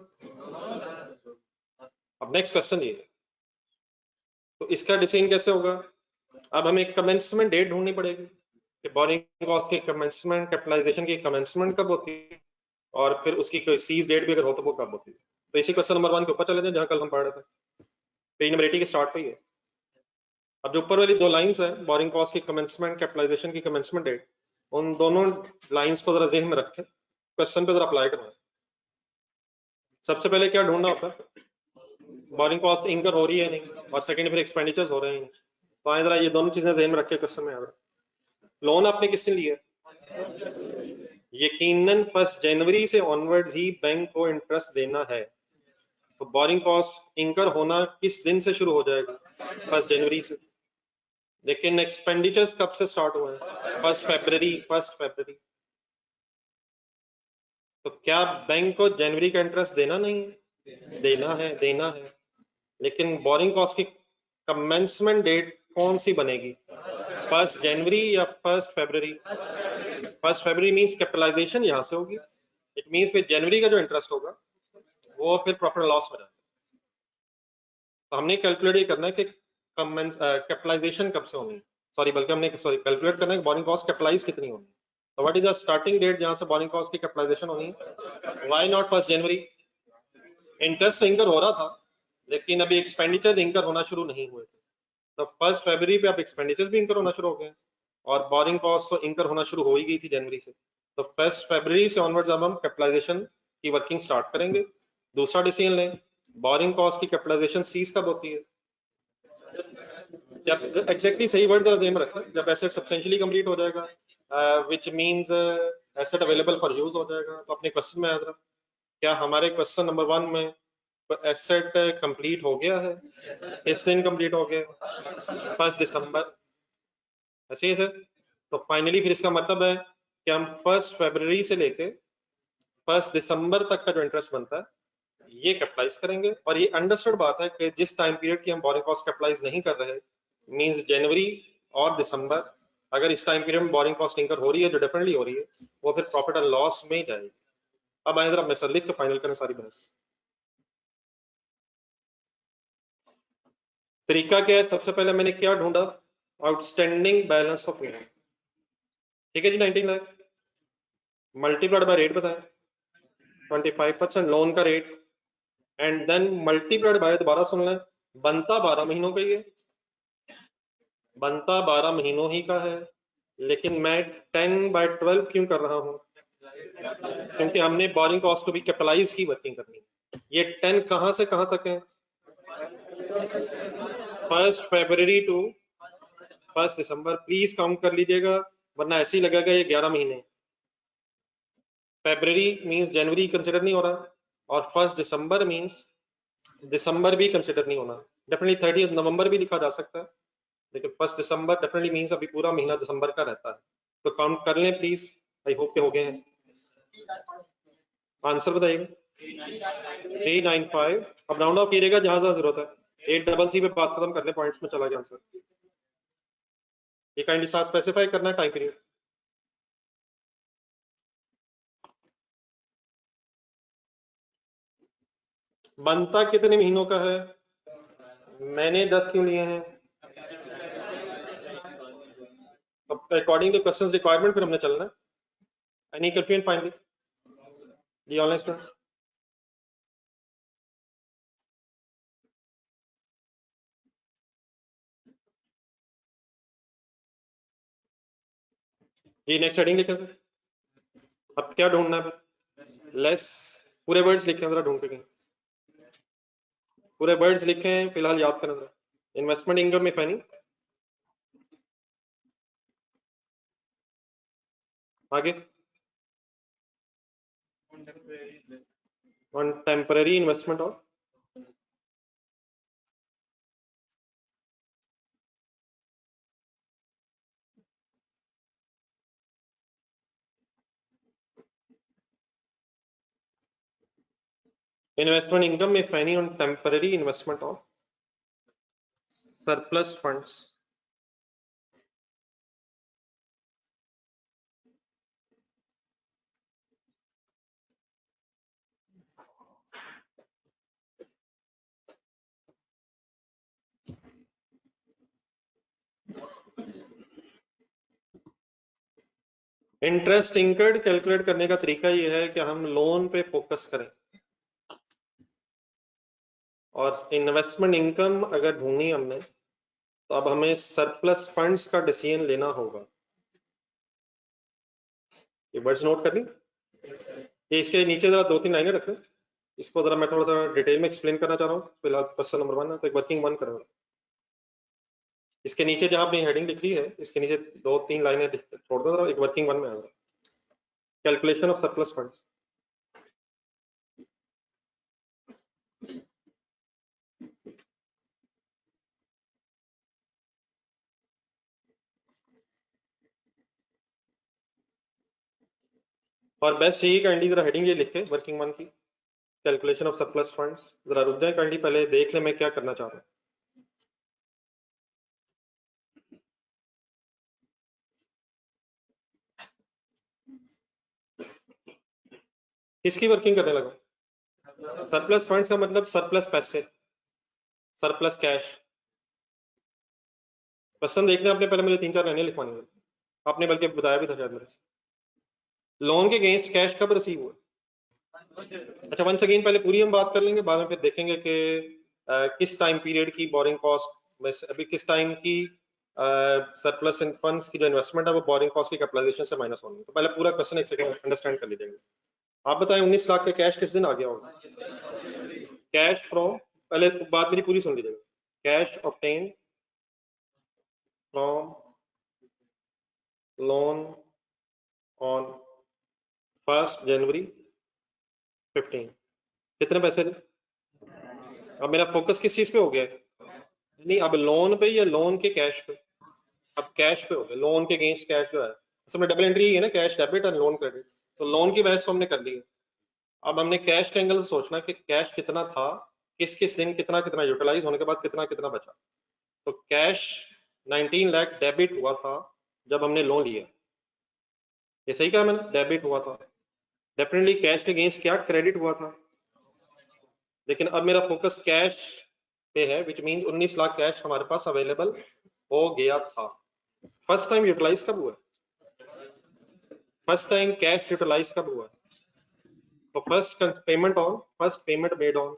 अब नेक्स्ट क्वेश्चन ये है, तो इसका डिसीजन कैसे होगा? अब हमें कमेंसमेंट डेट ढूंढनी पड़ेगी कि बोरिंग कॉस्ट की कमेंसमेंट, कैपिटलाइजेशन की कमेंसमेंट कब होती है और फिर उसकी कोई सीज डेट भी अगर हो तो वो कब होती है। तो इसी क्वेश्चन नंबर 1 के ऊपर चले जाए जहां कल हम पढ़ रहे थे, पेज नंबर 80 के स्टार्ट पे ही है। अब जो ऊपर वाली 2 लाइंस है, बोरिंग कॉस्ट की कमेंसमेंट, कैपिटलाइजेशन की कमेंसमेंट डेट, उन दोनों लाइंस को जरा ज़हन में रखें, क्वेश्चन पे जरा अप्लाई करना है। सबसे पहले क्या ढूंढना होता है? बोरिंग कॉस्ट इंकर हो रही है नहीं, और सेकंड फिर एक्सपेंडिचर्स हो रहे हैं नहीं। तो आए जरा ये दोनों चीजें ध्यान में रख के क्वेश्चन में आ रहा है। लोन आपने किससे लिया? यकीनन 1 जनवरी से ऑनवर्ड्स ही बैंक को इंटरेस्ट देना है, तो बोरिंग कॉस्ट इंकर होना किस दिन से शुरू हो जाएगा? 1 जनवरी से। लेकिन एक्सपेंडिचर्स कब से स्टार्ट हुए हैं? 1 फरवरी। तो क्या बैंक को जनवरी का इंटरेस्ट देना नहीं है? देना है। लेकिन बोरिंग कॉस्ट की कमेंसमेंट डेट कौन सी बनेगी? 1 जनवरी या 1 फरवरी? 1 फरवरी मींस कैपिटलाइजेशन यहां से होगी, इट मींस फिर जनवरी का जो इंटरेस्ट होगा वो फिर प्रॉफिट एंड लॉस में जाएगा। तो हमने कैलकुलेट ये करना है कि कैपिटलाइजेशन कब से होनी है, बल्कि हमने कैलकुलेट करना है बोरिंग कॉस्ट कैपिटलाइज कितनी होनी है। तो what is the starting date जहां से बोरिंग कॉस्ट की कैपिटलाइजेशन होनी है? Why not 1 January? इंटरेस्ट इंकर हो रहा था लेकिन अभी एक्सपेंडिचर्स इंकर होना शुरू नहीं हुए थे, तो 1 फरवरी पे अब एक्सपेंडिचर्स भी इंकर होना शुरू हो गए और बोरिंग कॉस्ट तो इंकर होना शुरू हो ही गई थी जनवरी से। तो 1 फरवरी से ऑनवर्ड्स अब हम कैपिटलाइजेशन की वर्किंग स्टार्ट करेंगे। दूसरा डिसीजन लें, बोरिंग कॉस्ट की कैपिटलाइजेशन सीज कब होती है? जब एग्जैक्टली सही वर्ड जरा ध्यान में रखें, जब एसेट सब्सटेंशियली कंप्लीट हो जाएगा, which means asset available for use हो जाएगा। तो अपने क्वेश्चन में याद रख, क्या हमारे क्वेश्चन नंबर 1 में एसेट कंप्लीट हो गया है? इस दिन कंप्लीट हो गया 1 दिसंबर, ऐसे ही सर। तो फाइनली फिर इसका मतलब है कि हम 1 फरवरी से लेके 1 दिसंबर तक का जो इंटरेस्ट बनता है ये कैपिटलाइज करेंगे। और ये अंडरस्टूड बात है कि जिस टाइम पीरियड की हम बोरिंग कॉस्ट कैपिटलाइज नहीं कर रहे, मींस जनवरी और दिसंबर, अगर इस टाइम पीरियड में बोरिंग कॉस्ट इंकर हो रही है, जो डेफिनेटली हो रही है, वो फिर प्रॉफिट एंड लॉस में जाएगी। अब आए जरा मैं लिख के फाइनल करें सारी बहस। तरीका क्या है? सबसे पहले मैंने क्या ढूंढा? आउटस्टैंडिंग बैलेंस ऑफ लोन, ठीक है जी, 19 लाख मल्टीप्लाइड बाय रेट बताएं 25% लोन का rate, and then multiplied by, दोबारा सुन लें, बनता 12 महीनों का ही है, बनता 12 महीनों ही का है, लेकिन मैं 10/12 क्यों कर रहा हूं? क्योंकि हमने बोरिंग कॉस्ट को भी कैपिटलाइज की वर्किंग करनी है। ये 10 कहां से कहां तक है? 1 फरवरी टू 1 दिसंबर, प्लीज काउंट कर लीजिएगा वरना ऐसे ही लगेगा ये 11 महीने। फरवरी मींस जनवरी कंसिडर नहीं हो रहा, और 1 दिसंबर मींस दिसंबर भी कंसिडर नहीं होना। डेफिनेटली 30 नवंबर भी लिखा जा सकता है, लेकिन 1 दिसंबर डेफिनेटली मींस अभी पूरा महीना दिसंबर का रहता है। तो काउंट कर लें प्लीज, आई होप के हो गए हैं। आंसर बताइएगा। 395। अब राउंड ऑफ कीजिएगा जहां जहां जरूरत है। 833 पे बात खत्म करने, पॉइंट्स में चला गया आंसर। ये काइंडली साथ स्पेसिफाई करना है टाइम पीरियड। बनता कितने महीनों का है? मैंने 10 क्यों लिए हैं? अकॉर्डिंग टू क्वेश्चंस रिक्वायरमेंट फिर हमने चलना है। एनी कंफ्यूजन फाइनली जी ऑनलाइन स्टूडेंट्स? जी नेक्स्ट हेडिंग लिखें सर। अब क्या ढूंढना है? लेस पूरे वर्ड्स लिखें जरा ढूंढ के, पूरे वर्ड्स लिखें फिलहाल याद करें जरा। इन्वेस्टमेंट इनकम में फैनी आगे ऑन टेम्पररी इन्वेस्टमेंट और इन्वेस्टमेंट इनकम में फैनी ऑन टेम्पररी इन्वेस्टमेंट और surplus funds. Interest incurred calculate करने का तरीका ये है कि हम लोन पे फोकस करें, और इन्वेस्टमेंट इनकम अगर ढूंढनी हमने तो अब हमें सरप्लस फंड्स का डिसीजन लेना होगा। ये वर्ड्स नोट कर ली, ये इसके नीचे जरा 2-3 लाइनें रखें, इसको जरा मैं थोड़ा सा डिटेल में एक्सप्लेन करना चाह रहा हूँ। फिलहाल क्वेश्चन नंबर 1 है तो एक वर्किंग 1 करें। इसके नीचे जहां आपने हेडिंग लिखी है इसके नीचे 2-3 लाइनें छोड़ दो जरा, एक वर्किंग 1 में आ कैलकुलेशन ऑफ सरप्लस फंड्स। और बेस्ट यही काइंडली जरा हेडिंग ये लिखे वर्किंग 1 की, कैलकुलेशन ऑफ सरप्लस फंड्स। जरा रुक जाए काइंडली, पहले देख ले मैं क्या करना चाह रहा हूँ। किसकी वर्किंग करने लगा? सरप्लस फंड्स का मतलब सरप्लस पैसे, सरप्लस कैश। क्वेश्चन देखने आपने पहले मुझे 3-4 लाइनें लिखवानी है, आपने बल्कि बताया भी था शायद मेरे। लोन के अगेंस्ट कैश कब रिसीव हुआ? अच्छा वंस अगेन पहले पूरी हम बात कर लेंगे, बाद में फिर देखेंगे कि किस टाइम पीरियड की बोरिंग कॉस्ट, अभी किस टाइम की सरप्लस इन फंड्स की जो इन्वेस्टमेंट है वो बोरिंग कॉस्ट की कैपिटलाइजेशन से माइनस होनी है। तो पहले पूरा क्वेश्चन एक सेकंड अंडरस्टैंड कर लीजिएगा। आप बताएं 19 लाख का कैश किस दिन आ गया होगा? कैश फ्रॉम, पहले बात मेरी पूरी सुन लीजिएगा। Cash obtain from loan on 1 जनवरी 15, कितने पैसे थे? अब मेरा फोकस किस चीज पे हो गया है? नहीं अब लोन पे या लोन के कैश पे? अब कैश पे हो गया, लोन के अगेंस्ट कैश जो है असल में डबल एंट्री है ना, कैश डेबिट और लोन क्रेडिट। तो लोन की बहस तो हमने कर ली है, अब हमने कैश के एंगल से सोचना कि कैश कितना था, किस किस दिन कितना कितना यूटिलाइज होने के बाद कितना कितना बचा। तो कैश 19 लाख डेबिट हुआ था जब हमने लोन लिया, ये सही कहा मैंने, डेबिट हुआ था। डेफिनेटली कैश के अगेंस्ट क्या क्रेडिट हुआ था, लेकिन अब मेरा फोकस कैश पे है, विच मीन 19 लाख कैश हमारे पास अवेलेबल हो गया था। फर्स्ट टाइम यूटिलाइज कब हुआ? फर्स्ट टाइम कैश यूटिलाइज कब हुआ? तो first payment on, first payment made on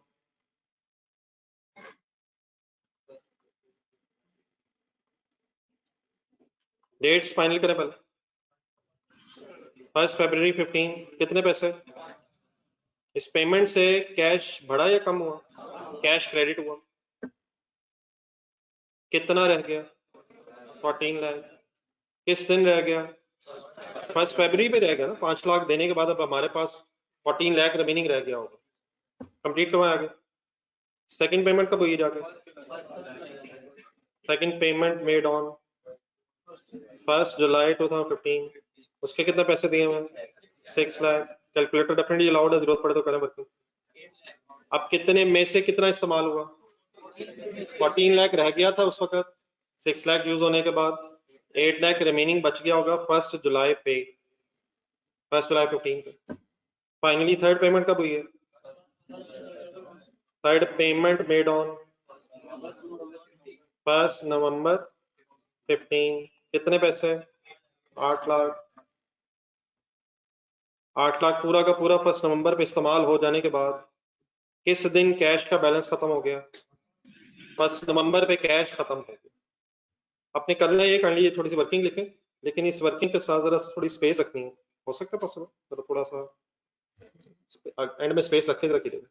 dates final करें पहले। 1 फरवरी 15, कितने पैसे? इस पेमेंट से कैश बढ़ा या कम हुआ? कैश क्रेडिट हुआ। कितना रह गया 14 लाख। किस दिन रह गया 1 फरवरी पे रह गया ना। 5 लाख देने के बाद अब हमारे पास 14 लाख रिमेनिंग रह गया होगा। कंप्लीट करवाया आगे। सेकंड पेमेंट कब हुई जाके? सेकंड पेमेंट मेड ऑन 1 जुलाई 2015। उसके कितने पैसे दिए हुए? 6 लाख। कैलकुलेटर डेफिनेटली अलाउड है, जरूरत पड़े तो करें वर्किंग। अब कितने में से कितना इस्तेमाल हुआ? 14 लाख रह गया था उस वक्त, 6 लाख यूज होने के बाद 8 लाख रिमेनिंग बच गया होगा 1 जुलाई पे, 1 जुलाई 15 पे। फाइनली थर्ड पेमेंट कब हुई है? थर्ड पेमेंट मेड ऑन 1 नवंबर 15। कितने पैसे? 8 लाख। 8 लाख पूरा का पूरा 1 नवंबर पे इस्तेमाल हो जाने के बाद किस दिन कैश का बैलेंस खत्म हो गया? 1 नवंबर पे कैश खत्म हो गया। आपने करना ये कर लिए, थोड़ी सी वर्किंग लिखें, लेकिन इस वर्किंग के साथ जरा थोड़ी स्पेस रखनी है। हो सकता है पॉसिबल, तो थोड़ा सा एंड में स्पेस रखे रखिए।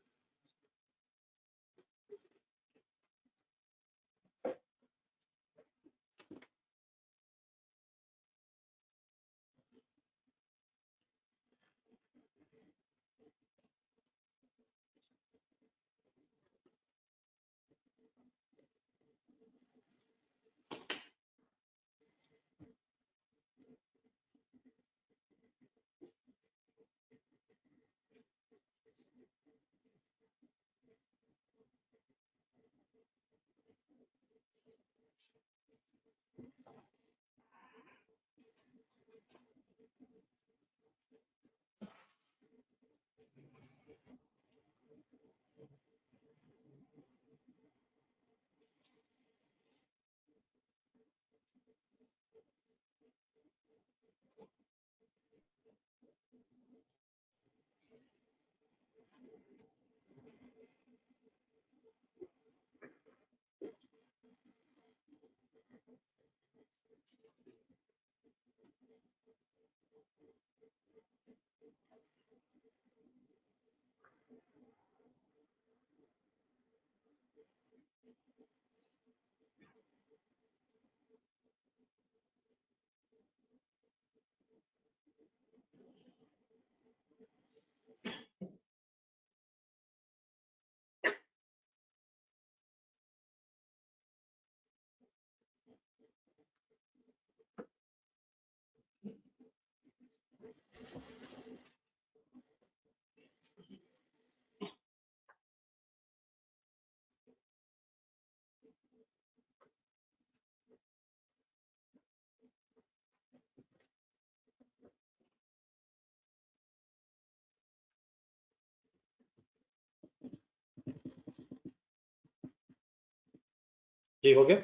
जी हो गया।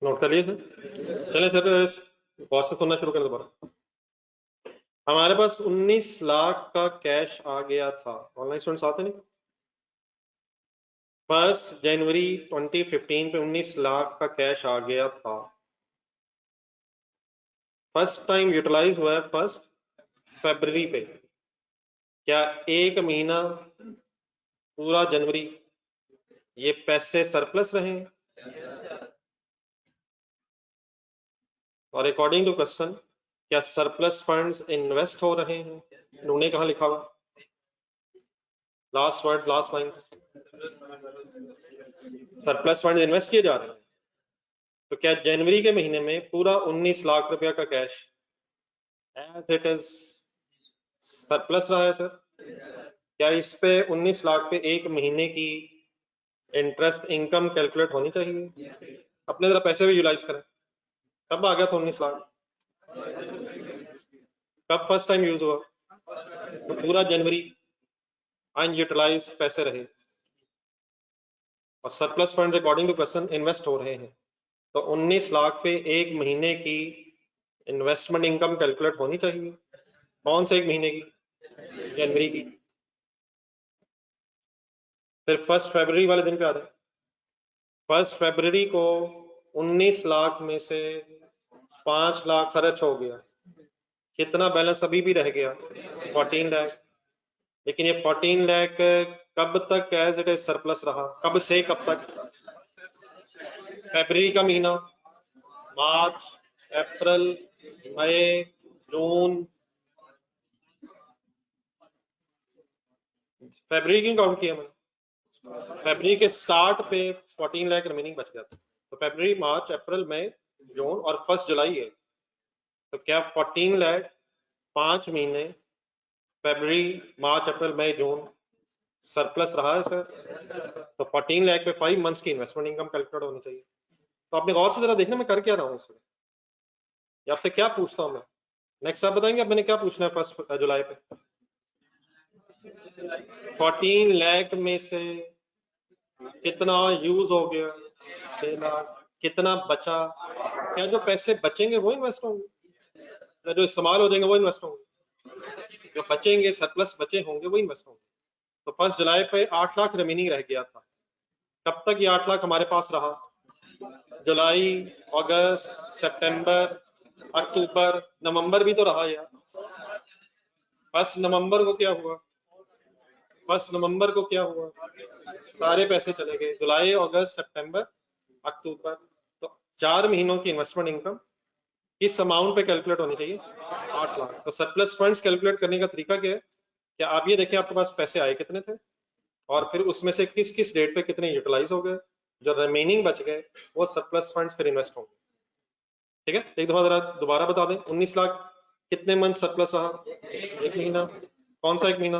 नोट कर लिए सर? चले सर गौर से सुनना शुरू कर दोबारा। हमारे पास 19 लाख का कैश आ गया था। ऑनलाइन स्टूडेंट्स आते नहीं? 1 जनवरी 2015 पे 19 लाख का कैश आ गया था। फर्स्ट टाइम यूटिलाइज हुआ है 1 फरवरी पे। क्या एक महीना पूरा जनवरी ये पैसे सरप्लस रहे? और अकॉर्डिंग टू क्वेश्चन क्या सरप्लस फंड्स इन्वेस्ट हो रहे हैं? उन्होंने कहा लिखा हुआ? Last word, last line. Surplus fund invest किए जा रहे हैं। तो क्या जनवरी के महीने में पूरा 19 लाख रुपया का cash as it is surplus रहा है सर? क्या इस पे 19 लाख पे एक महीने की इंटरेस्ट इनकम कैलकुलेट होनी चाहिए? अपने जरा पैसे भी यूटिलाइज करें। कब आ गया था 19 लाख? कब फर्स्ट टाइम यूज हुआ? तो पूरा जनवरी अनयूटिलाइज पैसे रहे और surplus funds according to question invest हो रहे हैं। तो 19 लाख पे एक महीने की इन्वेस्टमेंट इनकम कैलकुलेट होनी चाहिए। कौन से एक महीने की? जनवरी की। फिर 1 फरवरी वाले दिन पे आ रहे हैं। 1 फरवरी को 19 लाख में से 5 लाख खर्च हो गया, कितना बैलेंस अभी भी रह गया? 14 लाख। लेकिन ये 14 लाख कब तक एज इट इज सरप्लस रहा? कब से कब तक? फरवरी का महीना, मार्च, अप्रैल, मई, जून। फरवरी क्यों काउंट किया मैंने? फरवरी के स्टार्ट पे 14 लाख रिमेनिंग बच गया था, तो फरवरी, मार्च, अप्रैल, मई, जून और 1 जुलाई है। तो क्या 14 लाख 5 महीने फरवरी, मार्च, अप्रैल, मई, जून सरप्लस रहा है सर? तो 14 लाख पे 5 मंथ्स की इन्वेस्टमेंट इनकम कैलकुलेट होनी चाहिए। तो आपने गौर से जरा देखना मैं कर क्या रहा हूँ इसमें, या फिर क्या पूछता हूँ मैं? नेक्स्ट आप बताएंगे, अब मैंने क्या पूछना है 1 जुलाई पे? 14 लाख में से कितना यूज हो गया? 6 लाख। कितना बचा? क्या जो पैसे बचेंगे वो इन्वेस्ट होंगे, या जो इस्तेमाल हो जाएंगे वो इन्वेस्ट होंगे? जो बचेंगे, सरप्लस बचे होंगे, वो इन्वेस्ट होंगे। तो 1 जुलाई पे 8 लाख रिमेनिंग रह गया था। कब तक ये 8 लाख हमारे पास रहा? जुलाई, अगस्त, सितंबर, अक्टूबर, नवंबर भी तो रहा यार। 1 नवंबर को क्या हुआ? 1 नवंबर को क्या हुआ? सारे पैसे चले गए। जुलाई, अगस्त, सितंबर, अक्टूबर। तो 4 महीनों की इन्वेस्टमेंट इनकम किस अमाउंट पे कैलकुलेट होनी चाहिए? 8 लाख। तो सरप्लस फंड्स कैलकुलेट करने का तरीका क्या है? क्या आप ये देखें आपके पास पैसे आए कितने थे, और फिर उसमें से किस किस डेट पे कितने यूटिलाइज हो गए, जो रिमेनिंग बच गए वो सरप्लस फंड्स फिर इन्वेस्ट होंगे। ठीक है, एक दफा जरा दोबारा बता दें, 19 लाख कितने मंथ सरप्लस रहा? 1 महीना। कौन सा 1 महीना?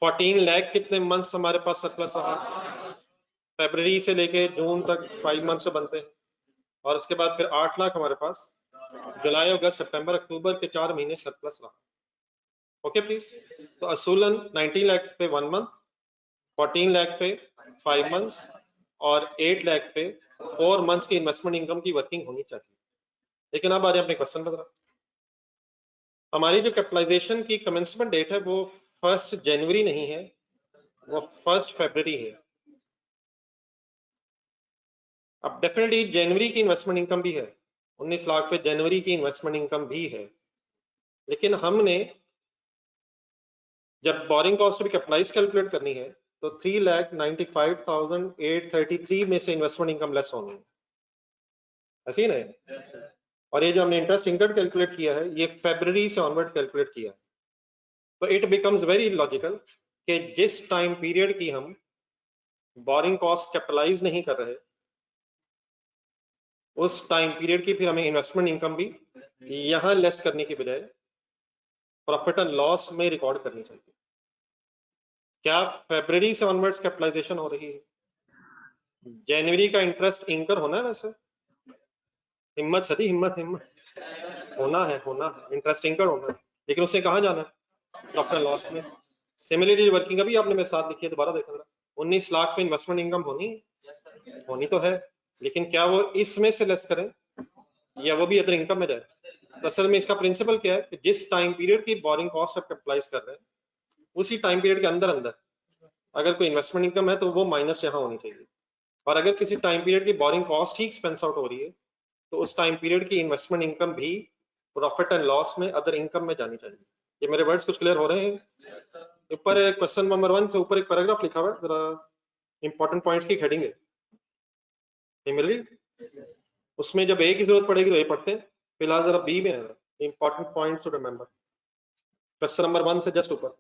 14 लाख कितने मंथ्स हमारे पास सरप्लस रहा? फरवरी से लेके जून तक 5 मंथ से बनते हैं, और उसके बाद फिर 8 लाख हमारे पास जुलाई, अगस्त, सितंबर, अक्टूबर के 4 महीने सरप्लस रहा। Okay please. तो असूलन 19 लाख पे 1 मंथ, 14 लाख पे 5 मंथ्स और 8 लाख पे 4 मंथ्स की इन्वेस्टमेंट इनकम की वर्किंग होनी चाहिए। लेकिन अब आ रहे अपने क्वेश्चन पर। हमारी जो कैपिटलाइजेशन की कमेंसमेंट डेट है वो 1 जनवरी नहीं है, वो 1 फरवरी है। अब डेफिनेटली जनवरी की इन्वेस्टमेंट इनकम भी है, 19 लाख पे जनवरी की इन्वेस्टमेंट इनकम भी है, लेकिन हमने जब बोरिंग कॉस्ट भी कैपिटलाइज कैलकुलेट करनी है तो 3,95,833 में से इन्वेस्टमेंट इनकम लेस होनी है, ऐसे ही नहीं? और ये जो हमने इंटरेस्ट इनकम कैलकुलेट किया है ये फरवरी से ऑनवर्ड कैलकुलेट किया है। तो इट बिकम्स वेरी लॉजिकल कि जिस टाइम पीरियड की हम बोरिंग कॉस्ट कैपिटलाइज नहीं कर रहे उस टाइम पीरियड की फिर हमें इन्वेस्टमेंट इनकम भी यहां लेस करने की बजाय प्रॉफिट एंड लॉस में रिकॉर्ड करनी चाहिए। क्या फरवरी से ऑनवर्ड्स कैपिटलाइजेशन हो रही है? जनवरी का इंटरेस्ट इंकर होना है वैसे? हिम्मत सदी, हिम्मत हिम्मत होना है, इंटरेस्ट इंकर होना है, लेकिन उसे कहाँ जाना है? प्रॉफिट एंड लॉस में। सिमिलरली वर्किंग अभी आपने मेरे साथ लिखी है, दोबारा देखना। 19 लाख पे इन्वेस्टमेंट इनकम होनी है, होनी तो है, लेकिन क्या वो इसमें से लेस करें या वो भी अदर इनकम में जाए? तो असल में इसका प्रिंसिपल क्या है कि जिस टाइम पीरियड की बोरिंग कॉस्ट आप कैपिटलाइज कर रहे हैं उसी टाइम पीरियड के अंदर अंदर अगर कोई इन्वेस्टमेंट इनकम है तो वो माइनस यहाँ होनी चाहिए, और अगर किसी टाइम पीरियड की बोरिंग कॉस्ट ही एक्सपेंस आउट हो रही है तो उस टाइम पीरियड की इन्वेस्टमेंट इनकम भी प्रॉफिट एंड लॉस में अदर इनकम में जानी चाहिए। ये मेरे वर्ड्स कुछ क्लियर हो रहे हैं? ऊपर क्वेश्चन नंबर 1 के ऊपर एक पैराग्राफ लिखा हुआ है, जरा इंपॉर्टेंट पॉइंट्स की हेडिंग है, ये मिल रही? उसमें जब ए की जरूरत पड़ेगी तो ए पढ़ते हैं, फिलहाल जरा बी में है important points to remember. Question number 1 से जस्ट ऊपर,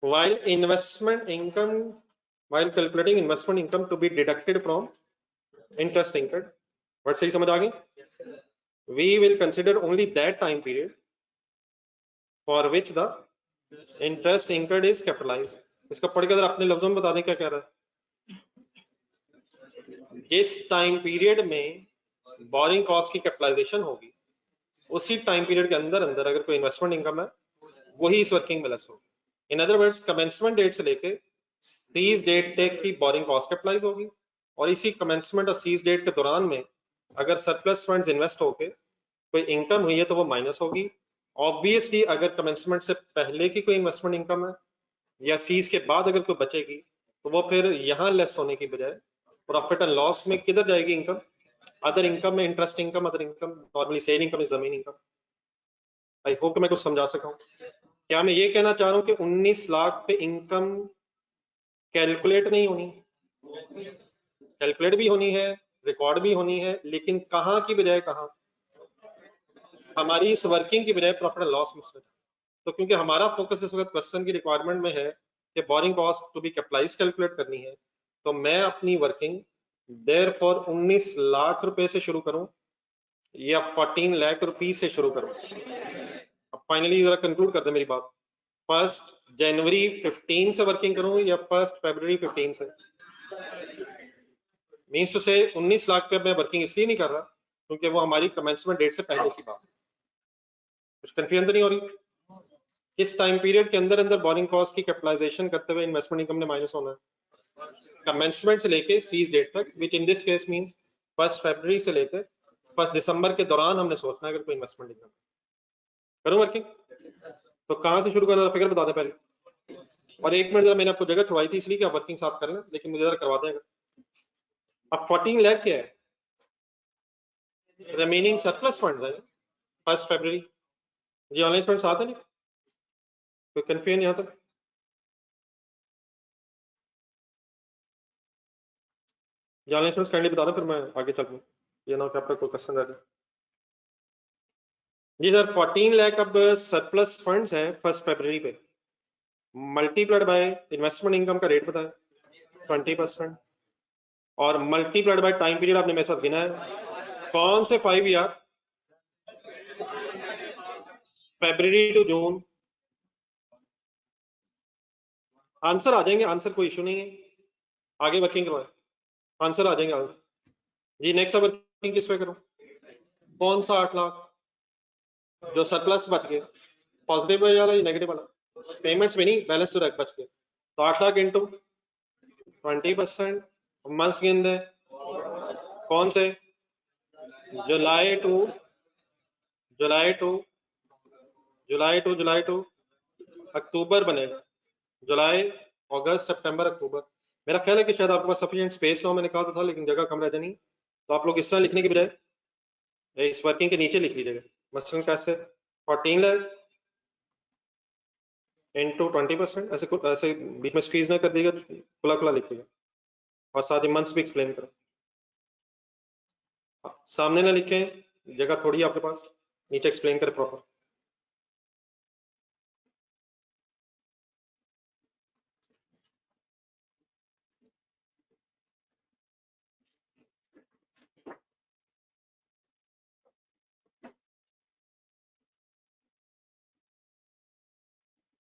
while investment income while calculating investment income to be deducted from interest incurred, word सही समझ आ गई? We will consider only that time period for which the interest incurred is capitalized. इसका पढ़ के अगर अपने लफ्जों में बता दें क्या कह रहा है? जिस टाइम पीरियड में बोरिंग कॉस्ट की कैपिटलाइजेशन होगी उसी टाइम पीरियड के अंदर अंदर अगर कोई इन्वेस्टमेंट इनकम है वही इस वर्किंग में लेस होगी। In other words commencement date से लेके सीज डेट तक की बोरिंग कॉस्ट कैपिटलाइज होगी, और इसी कमेंसमेंट और सीज डेट के दौरान में अगर सरप्लस फंड्स इन्वेस्ट होके कोई इनकम हुई है तो वो माइनस होगी। ऑब्वियसली अगर कमेंसमेंट से पहले की कोई इन्वेस्टमेंट इनकम है या सीज के बाद अगर कोई बचेगी तो वो फिर यहाँ लेस होने की बजाय प्रॉफिट एंड लॉस में किधर जाएगी इनकम? अदर इनकम में interest income, other income, normally sale income is the main income. I hope कि मैं कुछ समझा सका हूँ। क्या मैं ये कहना चाह रहा हूँ कि 19 लाख पे इनकम कैलकुलेट नहीं होनी? कैलकुलेट भी होनी है, रिकॉर्ड भी होनी है, लेकिन कहाँ की बजाय कहाँ? हमारी इस वर्किंग की बजाय प्रॉफिट एंड लॉस में। तो क्योंकि हमारा फोकस इस वक्त क्वेश्चन की रिक्वायरमेंट में है कि borrowing cost to be capitalize calculate करनी है, तो मैं अपनी वर्किंग देयरफॉर 19 लाख रुपए से शुरू करूं या 14 लाख रुपीस से शुरू करूं? अब फाइनली जरा कंक्लूड कर दे मेरी बात। 1 जनवरी 15 से वर्किंग करूं या 1 फरवरी 15 से? मीन्स टू से 19 लाख पे मैं वर्किंग इसलिए नहीं कर रहा क्योंकि वो हमारी कमेंसमेंट डेट से पहले की बात। कुछ कंफ्यूजन तो नहीं हो रही? किस टाइम पीरियड के अंदर अंदर बोरिंग कॉस्ट की कैपिटलाइजेशन करते हुए इन्वेस्टमेंट इनकम ने माइनस होना है? कमेंसमेंट से लेके सीज डेट तक, विच इन दिस केस मींस 1 फरवरी से लेकर 1 दिसंबर के दौरान हमने सोचना है अगर कोई इन्वेस्टमेंट इनकम करूं वर्किंग। तो कहां से शुरू करना, फिगर बता दे पहले। और 1 मिनट जरा मैंने आपको जगह छुड़ाई थी इसलिए कि आप वर्किंग साथ कर लें, लेकिन मुझे जरा करवा देगा। अब 14 लाख क्या है? रिमेनिंग सरप्लस फंड्स है 1 फरवरी। जी ऑनलाइन फंड्स आते नहीं, कोई कंफ्यूजन यहाँ तक? जी ऑनलाइन फंड्स काइंडली बता दें फिर मैं आगे चल दूँ, ये ना कि आपका कोई क्वेश्चन रह जाए। जी सर 14 लाख अब सरप्लस फंड्स हैं 1 फरवरी पे, मल्टीप्लाइड बाय इन्वेस्टमेंट इनकम का रेट बताएं 20%, और मल्टीप्लाइड बाय टाइम पीरियड आपने मेरे साथ गिना है। कौन से 5 year? February to June. Answer आ जाएंगे, आंसर कोई इशू नहीं है, आगे वर्किंग करवाए, आंसर आ जाएंगे आंसर। जी नेक्स्ट वर्किंग किस पे करूं? कौन सा 8 लाख जो सरप्लस बच गए? पॉजिटिव वाला या नेगेटिव वाला? पेमेंट्स में नहीं, बैलेंस तो बच गए। तो 8 लाख इंटू 20%, मंथ्स गिन दे कौन से? July to July to July to October बनेगा। जुलाई, अगस्त, सितंबर, अक्टूबर। मेरा ख्याल है कि शायद आपके पास सफिशिएंट स्पेस ना हो, मैंने कहा तो था, लेकिन जगह कम रह जानी, तो आप लोग इस तरह लिखने की बजाय इस वर्किंग के नीचे लिख लीजिएगा। मसलन कैसे? 14 लाख इंटू 20%, ऐसे बीच में स्क्वीज ना कर दीजिएगा, खुला खुला लिखिएगा, और साथ ही मंथ्स भी एक्सप्लेन करो। सामने ना लिखें, जगह थोड़ी है आपके पास, नीचे एक्सप्लेन करें प्रॉपर।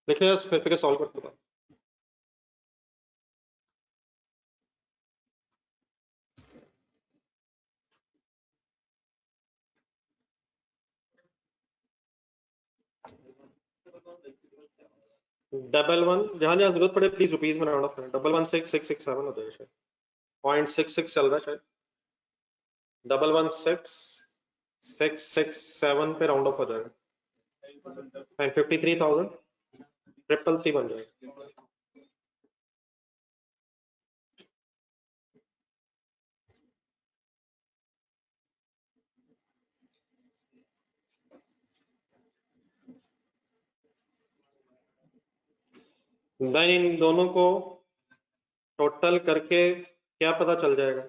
लिखे फिर सॉल्व करते हैं। डबल वन, जहां जहां जरूरत पड़े प्लीज रुपीज में राउंड ऑफ करें। 111667 हो जाएगा शायद, 0.66 चल रहा है शायद, 116667 पे राउंड ऑफ हो जाएगा, एंड 53,333 बन जाएगा। देन इन दोनों को टोटल करके क्या पता चल जाएगा?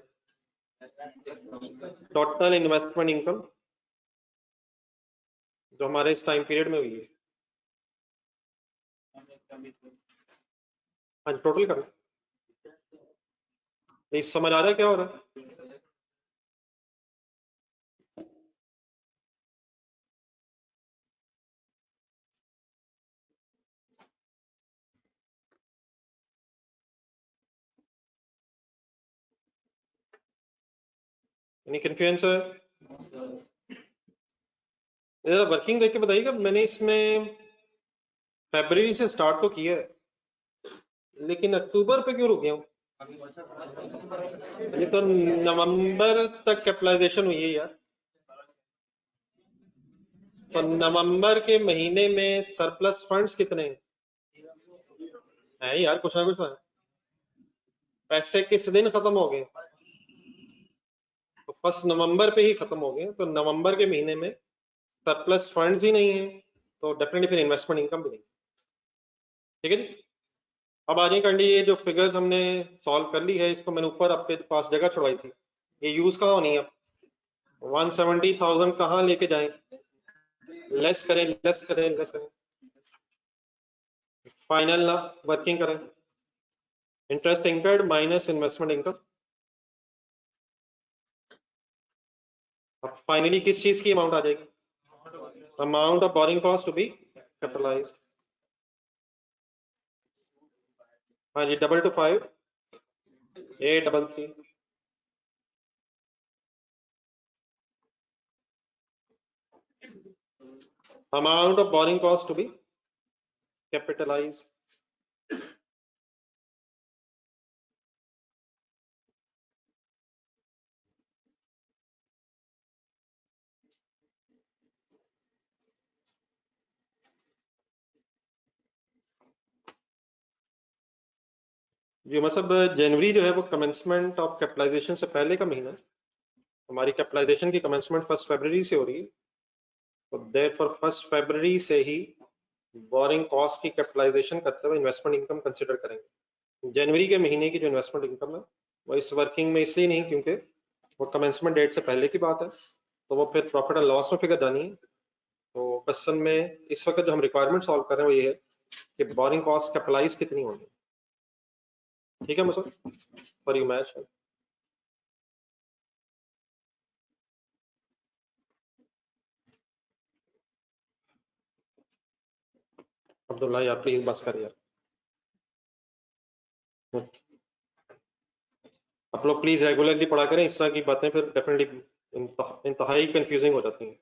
टोटल इन्वेस्टमेंट इनकम जो हमारे इस टाइम पीरियड में हुई है। हाँ टोटल कर, समझ आ रहा है क्या हो रहा है? यानी कन्फ्यूजन है? जरा वर्किंग देख के बताइएगा। मैंने इसमें फरवरी से स्टार्ट तो किया है, लेकिन अक्टूबर पे क्यों रुक गया हूँ? ये तो नवंबर तक कैपिटलाइजेशन हुई है यार, तो नवंबर के महीने में सरप्लस फंड्स कितने हैं यार? कुछ ना कुछ है। पैसे किस दिन खत्म हो गए? 1 नवंबर पे ही खत्म हो गए, तो नवंबर के महीने में सरप्लस फंड्स ही नहीं है, तो डेफिनेटली फिर इन्वेस्टमेंट इनकम भी नहीं। ठीक है जी। अब आ जाए कंडी, ये जो फिगर्स हमने सॉल्व कर ली है, इसको मैंने ऊपर आपके पास जगह छुड़वाई थी, ये यूज कहाँ होनी है? 170,000 कहाँ लेके जाएं? लेस करें, लेस करें, लेस करें, फाइनल ना वर्किंग करें, interest incurred minus investment income. अब फाइनली किस चीज की अमाउंट आ जाएगी? Amount of borrowing cost to be capitalized. हाँ जी, 225,833। amount of borrowing cost to be capitalized. जी मतलब जनवरी जो है वो कमेंसमेंट ऑफ कैपिटलाइजेशन से पहले का महीना है। हमारी कैपिटलाइजेशन की कमेंसमेंट 1 फरवरी से हो रही है, तो देयरफॉर 1 फरवरी से ही बोरिंग कॉस्ट की कैपिटलाइजेशन करते हुए इन्वेस्टमेंट इनकम कंसिडर करेंगे। जनवरी के महीने की जो इन्वेस्टमेंट इनकम है वो इस वर्किंग में इसलिए नहीं क्योंकि वो कमेंसमेंट डेट से पहले की बात है, तो वो फिर प्रॉफिट एंड लॉस में फिगर जानी है। तो क्वेश्चन में इस वक्त जो हम रिक्वायरमेंट सॉल्व कर रहे हैं वो ये है कि बोरिंग कॉस्ट कैपिटलाइज कितनी होगी। ठीक है मतलब फॉर यू मैच है। अब्दुल्ला यार प्लीज बस कर यार, आप लोग प्लीज रेगुलरली पढ़ा करें, इस तरह की बातें फिर डेफिनेटली इंतहाई कंफ्यूजिंग हो जाती हैं।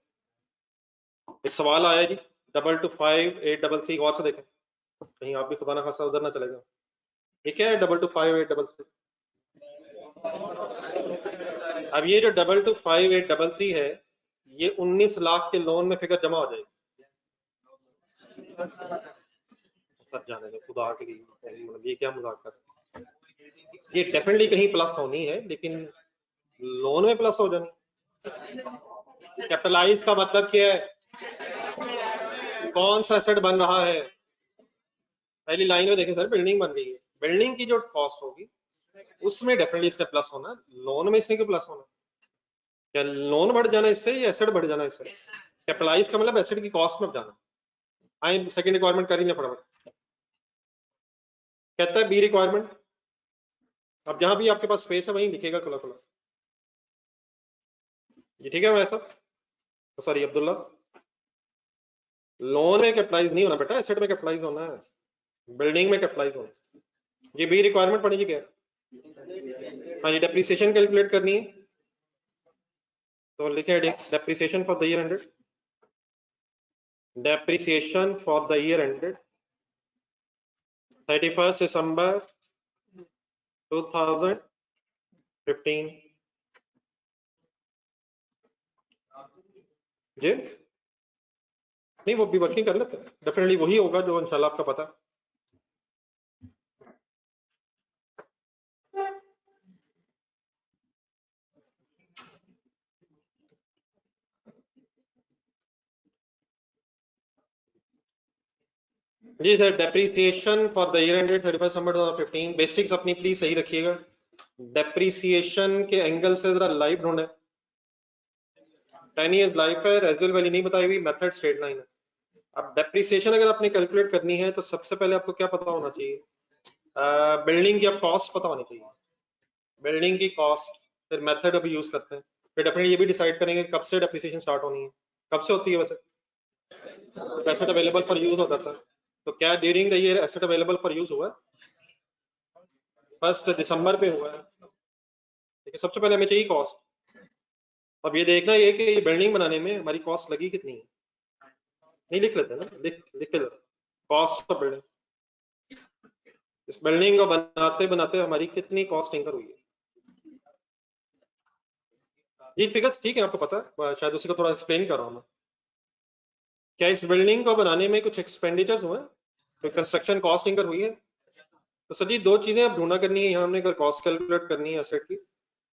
एक सवाल आया जी 225,833, गौर से देखें कहीं आप भी खुदा ना खासा उधर ना चलेगा। ये क्या है 225,833? अब ये जो 225,833 है ये 19 लाख के लोन में फिगर जमा हो जाएगी। सर जाने दो खुदा के लिए, मतलब ये क्या मजाक कर, ये डेफिनेटली कहीं प्लस होनी है लेकिन लोन में प्लस हो जानी। कैपिटलाइज का मतलब क्या है? कौन सा एसेट बन रहा है? पहली लाइन में देखें सर, बिल्डिंग बन रही है, बिल्डिंग की जो कॉस्ट होगी उसमें डेफिनेटली इसका प्लस होना, लोन में इसमें क्यों प्लस होना? क्या लोन बढ़ जाना इससे या एसेट बढ़ जाना इससे? कैपिटलाइज का मतलब एसेट की कॉस्ट में जाना। आई सेकंड रिक्वायरमेंट कर ही ना फटाफट। कहता है बी रिक्वायरमेंट, अब जहां भी आपके पास स्पेस है वहीं लिखेगा खुला खुला। ये ठीक है वैसा? तो सॉरी अब्दुल्ला, लोन में कैपिटलाइज नहीं होना बेटा, एसेट में कैपिटलाइज होना है, बिल्डिंग में कैपिटलाइज होना। ये बी रिक्वायरमेंट पढ़िए क्या? हाँ जी, डेप्रिसिएशन कैलकुलेट करनी है, तो लिखे depreciation for the year ended, depreciation for the year ended 31 December 2015। जी नहीं, वो भी वर्किंग कर लेते हैं, डेफिनेटली वही होगा जो इंशाल्लाह आपका पता है। जी sir, depreciation for the year ended 31 December 2015। Basics अपनी प्लीज सही रखिएगा, डेप्रिसिएशन के एंगल से जरा लाइव ढूंढे। 10 इयर्स लाइफ है, रेजिडुअल वैल्यू नहीं बताई हुई, मेथड स्ट्रेट लाइन है। अब डेप्रिसिएशन अगर आपने कैलकुलेट करनी है तो सबसे पहले आपको क्या पता होना चाहिए? बिल्डिंग की कॉस्ट पता होनी चाहिए, बिल्डिंग की कॉस्ट, फिर मेथड अभी यूज करते हैं, फिर डेफिनेटली ये भी डिसाइड करेंगे कब से डेप्रिसिएशन स्टार्ट होनी है। कब से होती है वैसे? एसेट अवेलेबल फॉर यूज होता था, तो क्या during the year asset available for use हुआ? 1 दिसंबर पे हुआ है। ठीक है, सबसे पहले हमें चाहिए कॉस्ट। अब ये देखना ये कि ये बिल्डिंग बनाने में हमारी कॉस्ट लगी कितनी है, नहीं लिख लेते ना, लिख के लेते कॉस्ट ऑफ बिल्डिंग, इस बिल्डिंग को बनाते बनाते हमारी कितनी कॉस्ट इंकर हुई है। ये फिगर्स ठीक है, आपको पता है, शायद उसी को थोड़ा एक्सप्लेन कर रहा हूँ मैं। क्या इस बिल्डिंग को बनाने में कुछ एक्सपेंडिचर्स हुए, कोई कंस्ट्रक्शन कॉस्ट इंकर हुई है? तो सर जी दो चीजें अब ढूंढा करनी है यहाँ हमने, अगर कॉस्ट कैलकुलेट करनी है एसेट की,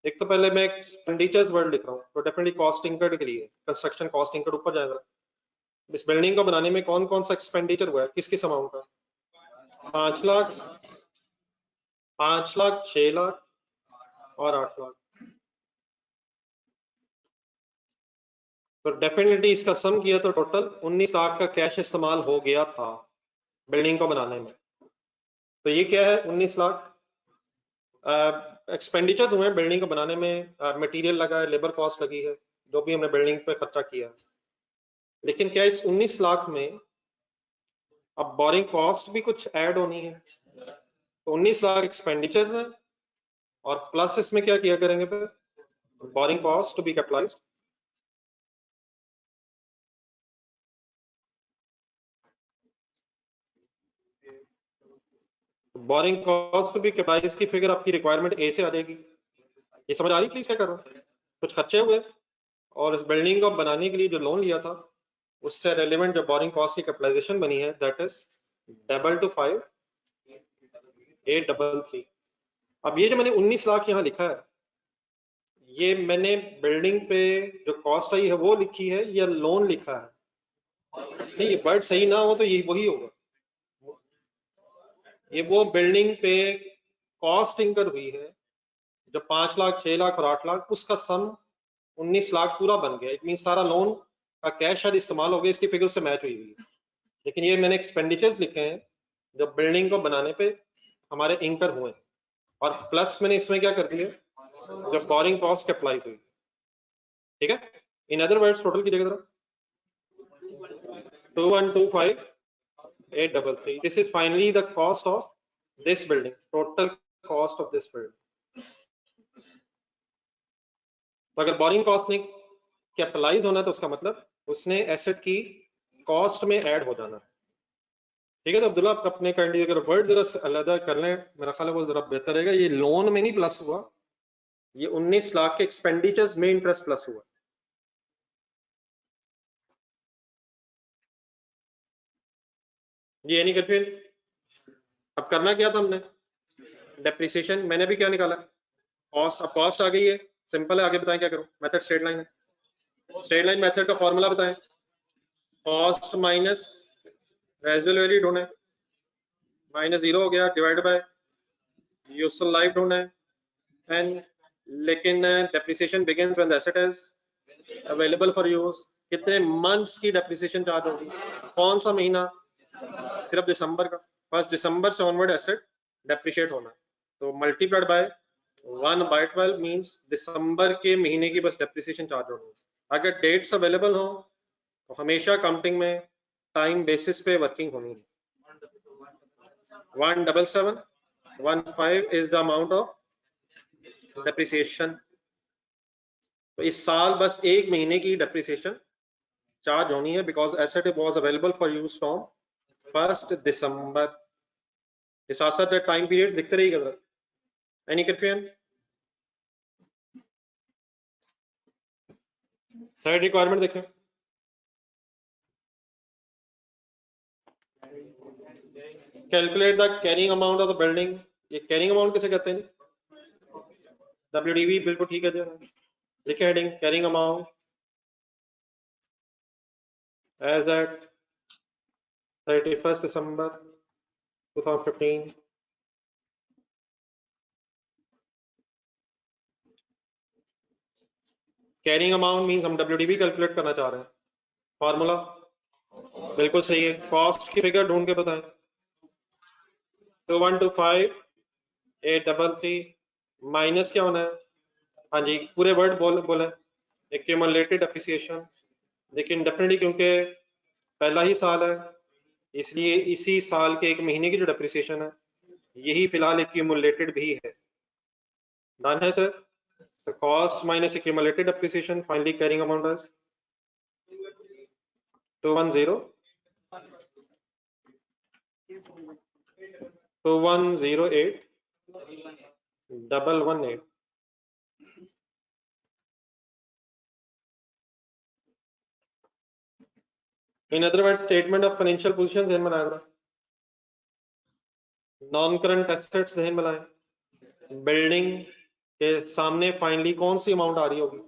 एक तो पहले मैं एक्सपेंडिचर्स वर्ड लिख रहा हूँ, तो डेफिनेटली कॉस्ट इंकर्ड के लिए कंस्ट्रक्शन कॉस्ट इंकर्ड ऊपर जाएगा। इस बिल्डिंग को बनाने में कौन कौन सा एक्सपेंडिचर हुआ है, किस किस अमाउंट का? 5 लाख, 5 लाख, 6 लाख और 8 लाख। तो डेफिनेटली इसका सम किया तो टोटल 19 लाख का कैश इस्तेमाल हो गया था बिल्डिंग को बनाने में। तो ये क्या है, 19 लाख एक्सपेंडिचर्स हुए हैं बिल्डिंग को बनाने में, मटेरियल लगा है, लेबर कॉस्ट लगी है, जो भी हमने बिल्डिंग पे खर्चा किया। लेकिन क्या इस 19 लाख में अब बोरिंग कॉस्ट भी कुछ ऐड होनी है? तो 19 लाख एक्सपेंडिचर्स हैं और प्लस इसमें क्या किया करेंगे फिर, borrowing cost to be capitalized. Borrowing cost to be capitalized की फिगर आपकी रिक्वायरमेंट ए से आ जाएगी। ये समझ आ रही प्लीज क्या कर रहा हूँ? कुछ खर्चे हुए और इस बिल्डिंग को बनाने के लिए जो लोन लिया था उससे रेलेवेंट जो बोरिंग कॉस्ट की कैपिटलाइजेशन बनी है दैट इज 225,833। अब ये जो मैंने 19 लाख यहाँ लिखा है, ये मैंने बिल्डिंग पे जो कॉस्ट आई है वो लिखी है या लोन लिखा है? नहीं, ये वर्ड सही ना हो तो ये वही होगा, ये वो बिल्डिंग पे कॉस्ट इंकर हुई है जो 5 लाख, 6 लाख और 8 लाख, उसका सम 19 लाख पूरा बन गया। इट मीन सारा लोन का कैश शायद इस्तेमाल हो गया, इसकी फिगर से मैच हुई हुई है। लेकिन ये मैंने एक्सपेंडिचर्स लिखे हैं जो बिल्डिंग को बनाने पे हमारे इंकर हुए, और प्लस मैंने इसमें क्या कर दिया, जब बोरिंग कॉस्ट कैपिटलाइज हुई। ठीक है, इन अदर वर्ड्स टोटल की जगह 2,125,833, this is finally the cost of this building, total cost of this building। तो अगर बोरिंग कॉस्ट ने कैपिटलाइज होना तो उसका मतलब उसने एसेट की कॉस्ट में ऐड हो जाना। ठीक है, तो अब्दुल्ला आप अपने काइंडली अगर वर्ड जरा अलग कर लें, मेरा ख्याल है वो जरा बेहतर रहेगा। ये लोन में नहीं प्लस हुआ, ये 19 लाख के एक्सपेंडिचर्स में इंटरेस्ट प्लस हुआ। ये नहीं कर, फिर अब करना क्या था हमने, डेप्रिसिएशन मैंने भी क्या निकाला, कॉस्ट। अब कॉस्ट आ गई है, सिंपल है, आगे बताएं क्या करूं, मेथड स्ट्रेट लाइन है। स्ट्रेट लाइन मेथड का फॉर्मूला बताएं, कॉस्ट माइनस रेजिडुअल वैल्यू ढूंढे, माइनस 0 हो गया, डिवाइड बाय यूजफुल लाइफ ढूंढे, एंड लेकिन depreciation begins when the asset is available for use. कितने मंथ्स की डेप्रिसिएशन चार्ज होगी, कौन सा महीना, सिर्फ दिसंबर का, 1 दिसंबर से ऑनवर्ड एसेट डेप्रिशिएट होना। तो मल्टीप्लाइड बाय 1/12 मींस दिसंबर के महीने की बस डेप्रिसिएशन चार्ज होगी। अगर डेट्स अवेलेबल हो तो हमेशा काउंटिंग में टाइम बेसिस पे वर्किंग होनी है। 17715 is the amount of depreciation. तो इस साल बस एक महीने की डेप्रिसिएशन चार्ज होनी है, because asset was available for use from 1 December. इस साथ साथ टाइम पीरियड्स दिखते रहिएगा। Any confusion? थर्ड रिक्वायरमेंट देखें, calculate the carrying amount of the building. ये कैरिंग अमाउंट किसे कहते हैं? WDV, बिल्कुल ठीक है जी। लिखे heading carrying amount as at 31 December 2015। Carrying amount means हम WDV कैलकुलेट करना चाह रहे हैं। फॉर्मूला बिल्कुल सही है, कॉस्ट की फिगर ढूंढ के बताएं। 2,125,833 माइनस क्या होना है, हाँ जी पूरे वर्ड बोले, एक्यूमुलेटेड डेप्रिसिएशन। लेकिन डेफिनेटली क्योंकि पहला ही साल है इसलिए इसी साल के एक महीने की जो डेप्रिसिएशन है यही फिलहाल एक्यूमुलेटेड भी है। डन है sir? The cost minus accumulated depreciation, finally carrying amount is 210,818। In other words, statement of financial positions ध्यान बनाया जरा, नॉन करंट एसेट्स ध्यान बनाए, बिल्डिंग के सामने फाइनली कौन सी अमाउंट आ रही होगी,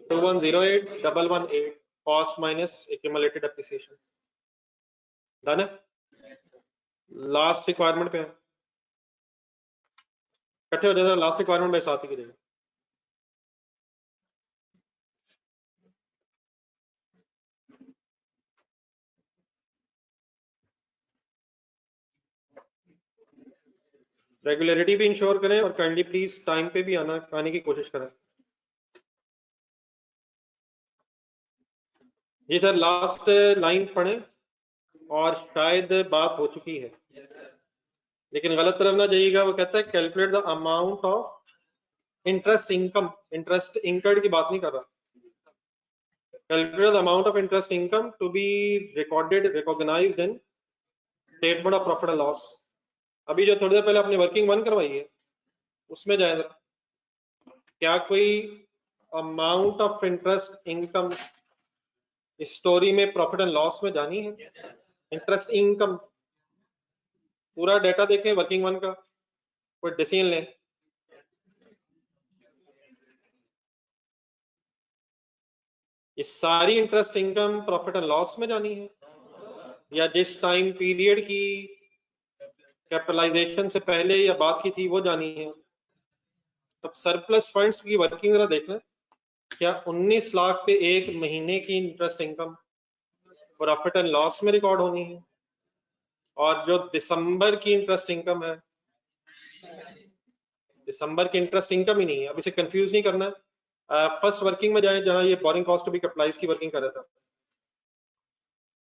2108,118 cost minus accumulated appreciation. Done है। लास्ट रिक्वायरमेंट पे है, इकट्ठे हो जाए, लास्ट रिक्वायरमेंट में साथ ही करेगा। रेगुलरिटी भी इंश्योर करें और काइंडली प्लीज टाइम पे भी आने की कोशिश करें। जी सर, लास्ट लाइन पढ़ें, और शायद बात हो चुकी है, लेकिन गलत तरफ ना जाइएगा। वो कहता है calculate the amount of interest income, interest incurred की बात नहीं कर रहा। Calculate the amount of interest income to be recognized in statement of profit and loss. अभी जो थोड़ी देर पहले आपने वर्किंग 1 करवाई है, उसमें जाए जरा, क्या कोई amount of interest income story में प्रॉफिट एंड लॉस में जानी है? इंटरेस्ट इनकम पूरा डेटा देखें वर्किंग 1 का, कोई डिसीजन लें। ये सारी interest income profit and loss में जानी है, या जिस टाइम पीरियड की कैपिटलाइजेशन से पहले या बाद की थी वो जानी है? तब सरप्लस फंड्स की वर्किंग जरा देख लें, क्या 19 लाख पे एक महीने की interest income profit and loss में रिकॉर्ड होनी है? और जो दिसंबर की इंटरेस्ट इनकम है, दिसंबर की इंटरेस्ट इनकम ही नहीं है। अब इसे कंफ्यूज नहीं करना है। फर्स्ट वर्किंग में जाए जहां ये borrowing cost to be capitalize की वर्किंग कर रहा था।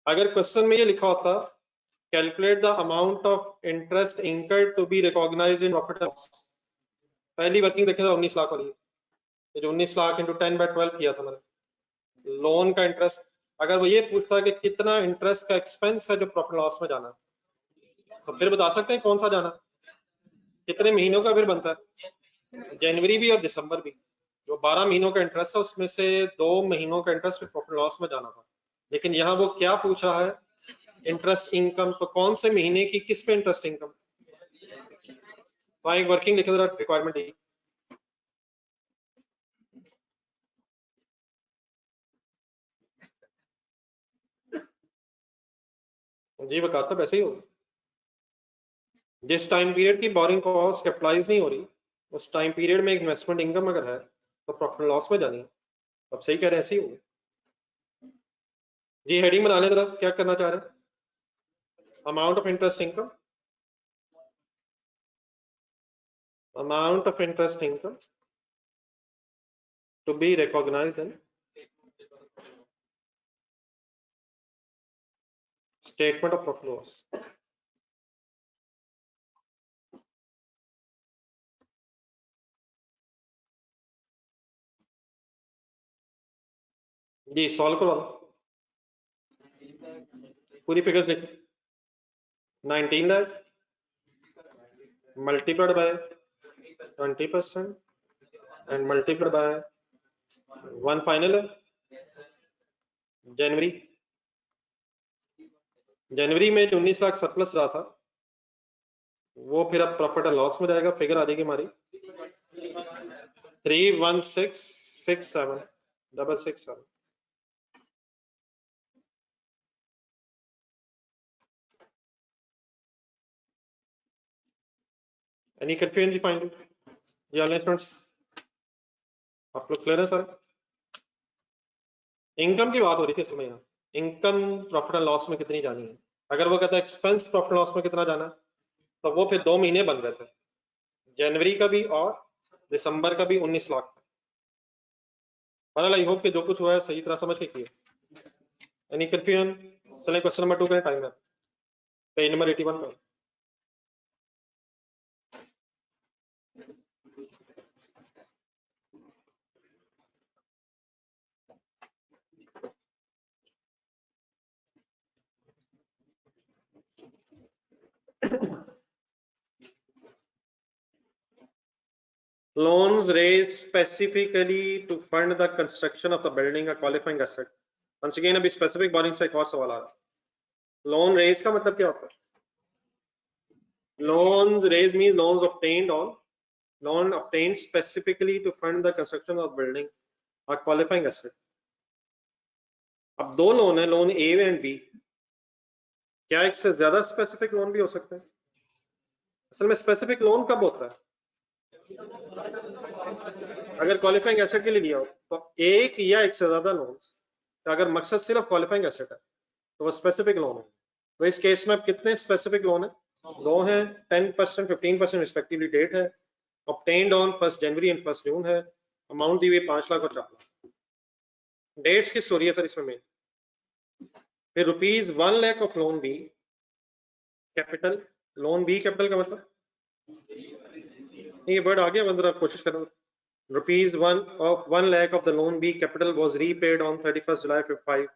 अगर क्वेश्चन में ये लिखा होता calculate the amount of interest incurred to be recognized in profit and loss, पहली वर्किंग देखें 19 लाख वाली, ये जो 19 लाख इंटू 10/12 किया था मैंने, लोन का इंटरेस्ट। अगर वो ये पूछता कि कितना इंटरेस्ट का एक्सपेंस है जो प्रॉफिट लॉस में जाना, तो फिर बता सकते हैं कौन सा जाना, कितने महीनों का फिर बनता है, जनवरी भी और दिसंबर भी। जो 12 महीनों का इंटरेस्ट है उसमें से 2 महीनों का इंटरेस्ट प्रॉफिट लॉस में जाना था। लेकिन यहाँ वो क्या पूछा है, इंटरेस्ट इनकम, तो कौन से महीने की किस पे इंटरेस्ट इनकम? तो एक वर्किंग लिखे जरा रिक्वायरमेंट। जी वकार साहब, ऐसे ही होगा। जिस टाइम पीरियड की बोरिंग कॉस्ट कैपिटलाइज नहीं हो रही, उस टाइम पीरियड में इन्वेस्टमेंट इनकम अगर है तो प्रॉफिट लॉस में जानी है। अब सही कह रहे हैं, ऐसे ही होगा। जी हेडिंग बना लें जरा, क्या करना चाह रहे हैं? Amount of interest income, amount of interest income to be recognized in statement of profit loss. जी सॉल्व करवा दो, पूरी फिगर्स लिखो। 19 lakh multiplied by 20% and multiplied by 1 final है। जनवरी में 19 लाख सरप्लस रहा था, वो फिर अब प्रॉफिट एंड लॉस में जाएगा। फिगर आ जाएगी हमारी 31667,667। एनी कंफ्यूजन जी फाइंड जी ऑनलाइन स्टूडेंट्स, आप लोग क्लियर है सर? इनकम की बात हो रही थी समय, यहाँ इनकम प्रॉफिट एंड लॉस में कितनी जानी है। अगर वो कहता है एक्सपेंस प्रॉफिट लॉस में कितना जाना है, तो वो फिर 2 महीने बन रहे थे, जनवरी का भी और दिसंबर का भी 19 लाख। आई होप कि जो कुछ हुआ है सही तरह समझ के किए। Any confusion? चलिए क्वेश्चन नंबर 2 करें, टाइम है पेज नंबर 81 में। Loans raised specifically to fund the construction of the building a qualifying asset. Once again अभी specific borrowing से एक और सवाल आ रहा है। Loan raise का मतलब क्या होता है? Loans raised means loans obtained on loan obtained specifically to fund the construction of building are qualifying asset. अब दो लोन है, लोन ए एंड बी, क्या एक से ज्यादा स्पेसिफिक लोन भी हो सकते हैं? असल में स्पेसिफिक लोन कब होता है? अगर क्वालिफाइंग एसेट के लिए लिया हो तो एक या एक से ज्यादा लोन, तो अगर मकसद सिर्फ क्वालिफाइंग एसेट है तो वो स्पेसिफिक लोन है। तो इस केस में अब कितने स्पेसिफिक लोन है? दो हैं, 10%, 15% रिस्पेक्टिवली डेट है, obtained on 1 January and 1 June है, अमाउंट दी हुई 5 लाख और 4 लाख। डेट्स की स्टोरी है सर इसमें मेन। फिर ₹1 lakh of loan B capital, loan B capital का मतलब ये वर्ड आ गया, बंदर आप कोशिश करो। ₹1 lakh of the loan B capital was repaid on 31st July 5।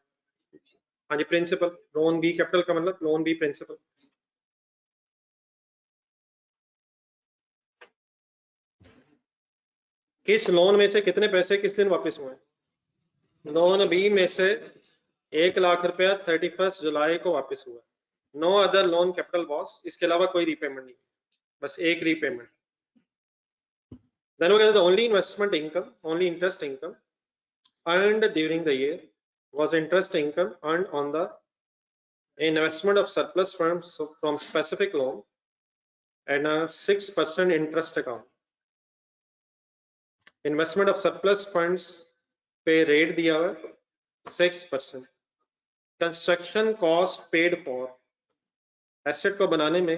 हाँ जी, प्रिंसिपल, लोन बी कैपिटल का मतलब लोन बी प्रिंसिपल। किस लोन में से कितने पैसे किस दिन वापस हुए? लोन बी में से 1 लाख रुपया 31 जुलाई को वापस हुआ। No other loan capital was, इसके अलावा कोई रीपेमेंट नहीं, बस एक repayment. Then we get the only investment income, only interest income earned during the year was interest income earned on the investment of surplus funds from specific loan and a 6% interest account. Investment of surplus funds पे rate दिया हुआ 6%। Construction cost paid for, asset को बनाने में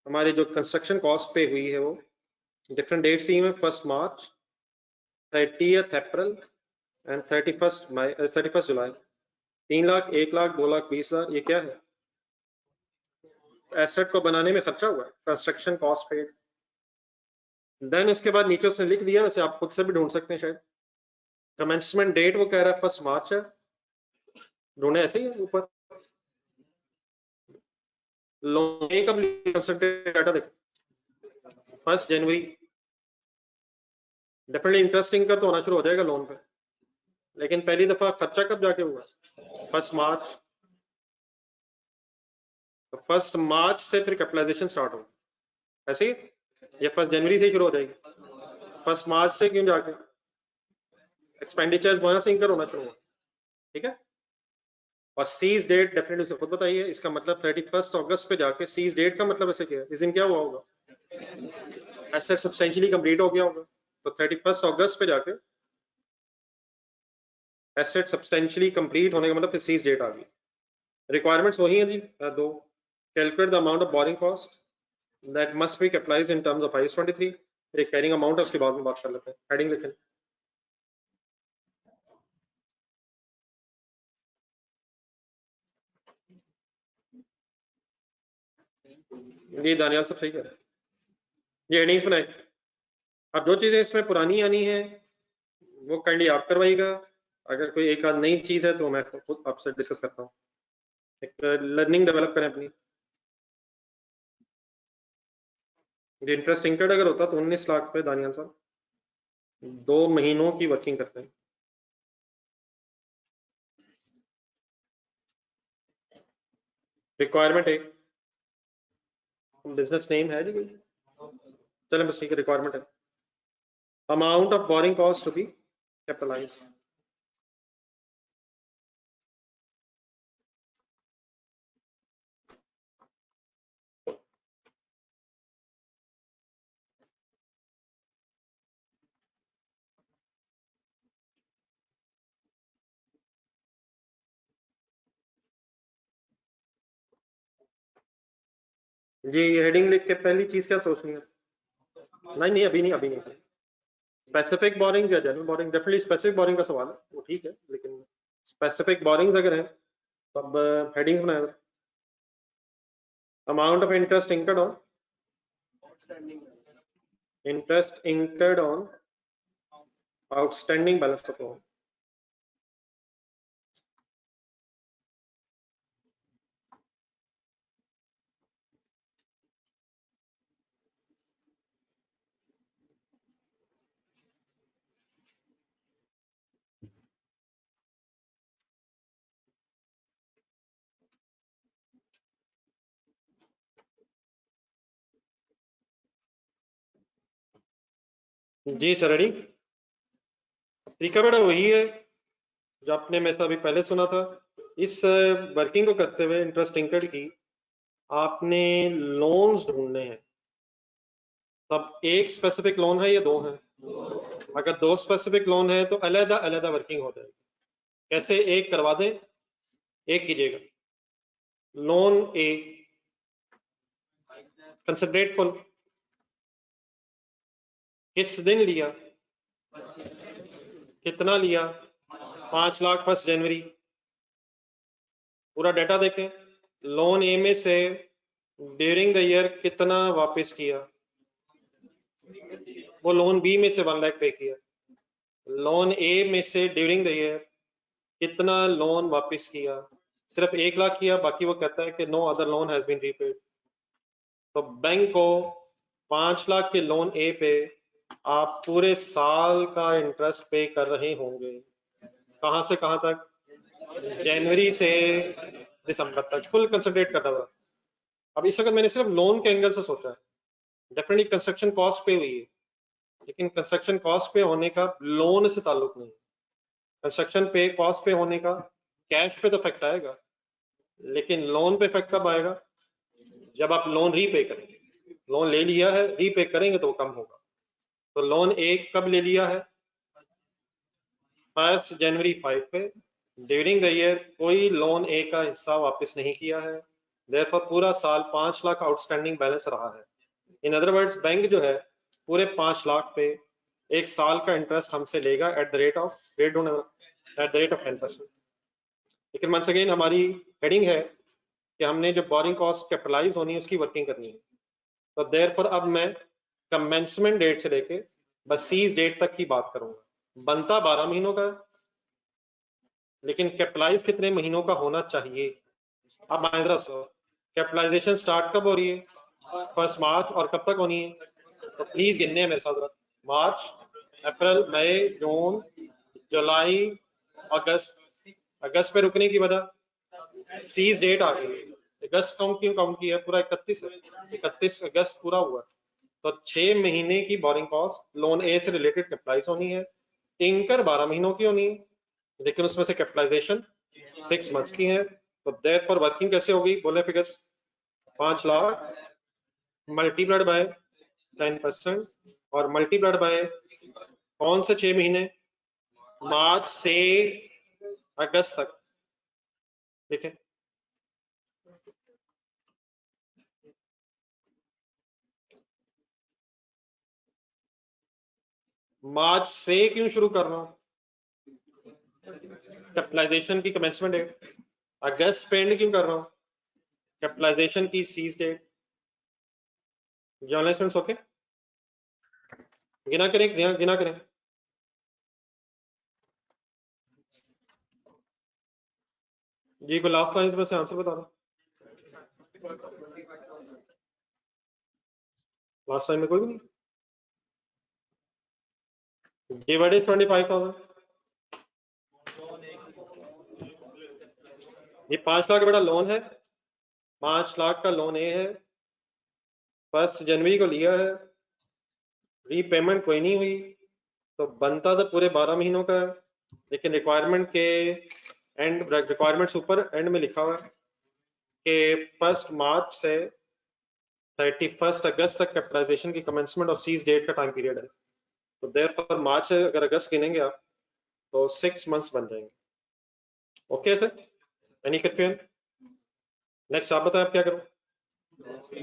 हमारी जो construction cost पे हुई है वो डिफरेंट डेट्स दी हुई 1 मार्च, 30 अप्रैल एंड 31 जुलाई। 3 लाख, 1 लाख, 2 लाख 20 हजार, ये क्या है? एसेट को बनाने में खर्चा हुआ, कंस्ट्रक्शन कॉस्ट पेड। देन इसके बाद नीचे उसने लिख दिया, वैसे आप खुद से भी ढूंढ सकते हैं शायद, कमेंसमेंट डेट वो कह रहा है 1 मार्च है, ढूंढे ऐसे ही है ऊपर। लोन ए कब डाटा देखो 1 जनवरी, डेफिनेटली इंटरेस्ट इनकम तो होना शुरू हो जाएगा लोन पे, लेकिन पहली दफा खर्चा कब जाके हुआ? 1 मार्च। तो 1 मार्च से फिर कैपिटलाइजेशन स्टार्ट होगी, ऐसे ही ये 1 जनवरी से ही शुरू हो जाएगी। 1 मार्च से क्यों जाके एक्सपेंडिचर्स वहां से इंकर होना शुरू हुआ, ठीक है। और सीज डेट डेफिनेटली उसे खुद बताइए, इसका मतलब 31 अगस्त पे जाके, सीज डेट का मतलब ऐसे क्या है, इस दिन क्या हुआ होगा? एसेट सब्सटेंशियली कंप्लीट हो गया होगा, तो 31 अगस्त पे जाके एसेट सब्सटेंशियली कंप्लीट होने का मतलब फिर सीज डेट आ गई। रिक्वायरमेंट्स वही है जी, दो, calculate the amount of borrowing cost that must be capitalised in terms of IAS 23। फिर एक कैरिंग अमाउंट है, उसके बाद में बात कर लेते हैं। हेडिंग लिखें। ये दानियाल सब सही है, ये हेडिंग्स बनाए। अब जो चीजें इसमें पुरानी आनी है वो काइंडली आप करवाइएगा, अगर कोई एक आध नई चीज है तो मैं खुद आपसे डिस्कस करता हूँ, एक लर्निंग डेवलप करें अपनी। इंटरेस्ट इंकर्ड अगर होता तो 19 लाख पे दानियाल साहब 2 महीनों की वर्किंग करते हैं। रिक्वायरमेंट एक बिजनेस नेम है जी कोई, चलें बस ठीक है, रिक्वायरमेंट है amount of borrowing cost to be capitalized. जी हेडिंग लिख के पहली चीज क्या सोचनी है? नहीं नहीं अभी नहीं, अभी नहीं। स्पेसिफिक बोरिंग्स या general boring, definitely specific boring का सवाल है वो ठीक है, लेकिन स्पेसिफिक बोरिंग्स अगर हैं तो अब हेडिंग्स बनाए। Amount of interest incurred on, interest incurred on outstanding balance of loan. जी सर रेडी। तरीका बड़ा वही है जो आपने मेरे से अभी पहले सुना था। इस वर्किंग को करते हुए इंटरेस्ट इंकर्ड की आपने लोन्स ढूंढने हैं। तब एक स्पेसिफिक लोन है या दो है? अगर दो स्पेसिफिक लोन है तो अलग अलग वर्किंग हो जाएगी। कैसे? एक करवा दें, एक कीजिएगा। लोन ए कंसिडरेट फुल किस दिन लिया, कितना लिया? 5 लाख 1 जनवरी। पूरा डाटा देखें। लोन ए में से ड्यूरिंग द ईयर कितना वापस किया? वो लोन बी में से 1 लाख पे किया। लोन ए में से ड्यूरिंग द ईयर कितना लोन वापस किया? सिर्फ 1 लाख किया, बाकी वो कहता है कि no other loan has been repaid. तो बैंक को 5 लाख के लोन ए पे आप पूरे साल का इंटरेस्ट पे कर रहे होंगे। कहां से कहां तक? जनवरी से दिसंबर तक फुल कंसंट्रेट कर रहा था। अब इस वक्त मैंने सिर्फ लोन के एंगल से सोचा है। डेफिनेटली कंस्ट्रक्शन कॉस्ट पे हुई है, लेकिन कंस्ट्रक्शन कॉस्ट पे होने का लोन से ताल्लुक नहीं। कंस्ट्रक्शन पे कॉस्ट पे होने का कैश पे तो इफेक्ट आएगा, लेकिन लोन पे इफेक्ट कब आएगा? जब आप लोन रीपे करेंगे। लोन ले लिया है, रीपे करेंगे तो वो कम होगा। तो लोन एक कब ले लिया है? 1 जनवरी 5 पे। ड्यूरिंग द ईयर कोई लोन ए का हिस्सा वापस नहीं किया है, देयरफॉर पूरा साल 5 लाख आउटस्टैंडिंग बैलेंस रहा है। इन अदर वर्ड्स बैंक जो है पूरे 5 लाख पे एक साल का इंटरेस्ट हमसे लेगा एट द रेट ऑफ 10%। लेकिन वंस अगेन हमारी हेडिंग है कि हमने जो बोरिंग कॉस्ट कैपिटलाइज होनी है उसकी वर्किंग करनी है। तो देयरफॉर अब मैं कमेंसमेंट डेट से लेके बस सीज डेट तक की बात करूंगा। बनता 12 महीनों का, लेकिन कैपिटलाइज कितने महीनों का होना चाहिए? अब हमारी तरफ से कैपिटलाइजेशन स्टार्ट कब हो रही है? 1 मार्च। और कब तक होनी है? तो प्लीज गिनने हैं मेरे साथ। मार्च, अप्रैल, मई, जून, जुलाई, अगस्त। अगस्त पे रुकने की वजह सीज डेट आ गई है। अगस्त क्यों काउंट किया? पूरा 31 है, 31 अगस्त पूरा हुआ। तो 6 महीने की बोरिंग कॉस्ट लोन ए से रिलेटेड कैपिटलाइज होनी है। इंकर 12 महीनों की होनी है, लेकिन उसमें से कैपिटलाइजेशन 6 मंथ्स की है। तो देयरफॉर वर्किंग कैसे होगी? बोले फिगर्स। 5 लाख मल्टीप्लाइड बाय 10% और मल्टीप्लाइड बाय कौन से 6 महीने? मार्च से अगस्त तक। ठीक है। मार्च से क्यों शुरू कर रहा हूं? कैपिटलाइजेशन की कमेंसमेंट डेट। अगस्त पे एंड क्यों कर रहा हूं? कैपिटलाइजेशन की सीज डेट। Journalists okay? गिना करें, गिना करें। जी को लास्ट लाइन में से आंसर बता दो। लास्ट टाइम में कोई भी नहीं। Divide is 25,000। ये 5 लाख का बड़ा लोन है। 5 लाख का लोन ए है, 1 जनवरी को लिया है, रीपेमेंट कोई नहीं हुई, तो बनता तो पूरे 12 महीनों का है। लेकिन रिक्वायरमेंट के एंड, रिक्वायरमेंट्स ऊपर एंड में लिखा हुआ है कि 1 मार्च से 31 अगस्त तक कैपिटलाइजेशन की कमेंसमेंट और सीज डेट का टाइम पीरियड है। तो देयरफॉर मार्च से अगर अगस्त गिनेंगे आप तो 6 मंथ्स बन जाएंगे। Okay sir, any confusion? Next आप बताएं आप क्या करो।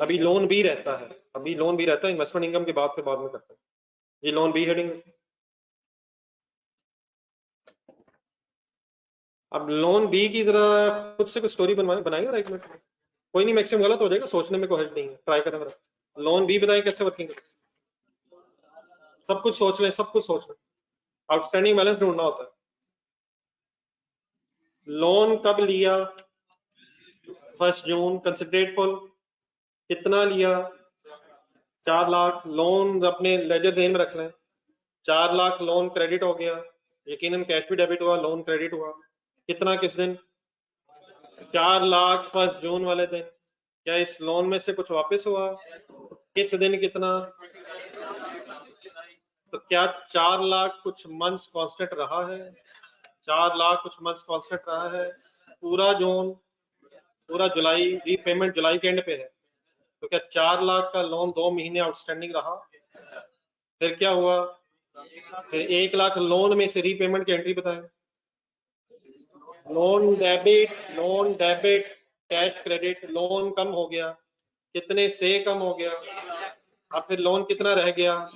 अभी लोन भी रहता है, अभी लोन भी रहता है, इन्वेस्टमेंट इनकम के बाद फिर बाद में करते हैं। ये लोन बी हेडिंग। अब लोन बी की जरा खुद से कुछ स्टोरी बनाएगा राइट में। कोई नहीं, मैक्सिमम गलत हो जाएगा, सोचने में कोई हर्ज नहीं है, ट्राई करें जरा। लोन बी बताएं कैसे वर्किंग है। सब कुछ सोच लें, सब कुछ सोच लें। आउटस्टैंडिंग बैलेंस ढूंढना होता है। लोन कब लिया? 1 जून। कंसिडरेट फुल कितना लिया? 4 लाख। लोन अपने लेजर जेन में रख लें। 4 लाख लोन क्रेडिट हो गया, यकीनन कैश भी डेबिट हुआ, लोन क्रेडिट हुआ। कितना, किस दिन? 4 लाख 1 जून वाले दिन। क्या इस लोन में से कुछ वापस हुआ? किस दिन? कितना? तो क्या 4 लाख कुछ मंथ्स कांस्टेंट रहा है? 4 लाख कुछ मंथ्स कांस्टेंट रहा है। पूरा जून, पूरा जुलाई, रीपेमेंट जुलाई के एंड पे है, तो क्या 4 लाख का लोन 2 महीने आउटस्टैंडिंग रहा? फिर क्या हुआ? फिर 1 लाख लोन में से रीपेमेंट की एंट्री बताएं। Loan debit, cash credit. Loan कम हो गया, कितने से कम हो गया? अब फिर लोन कितना रह गया?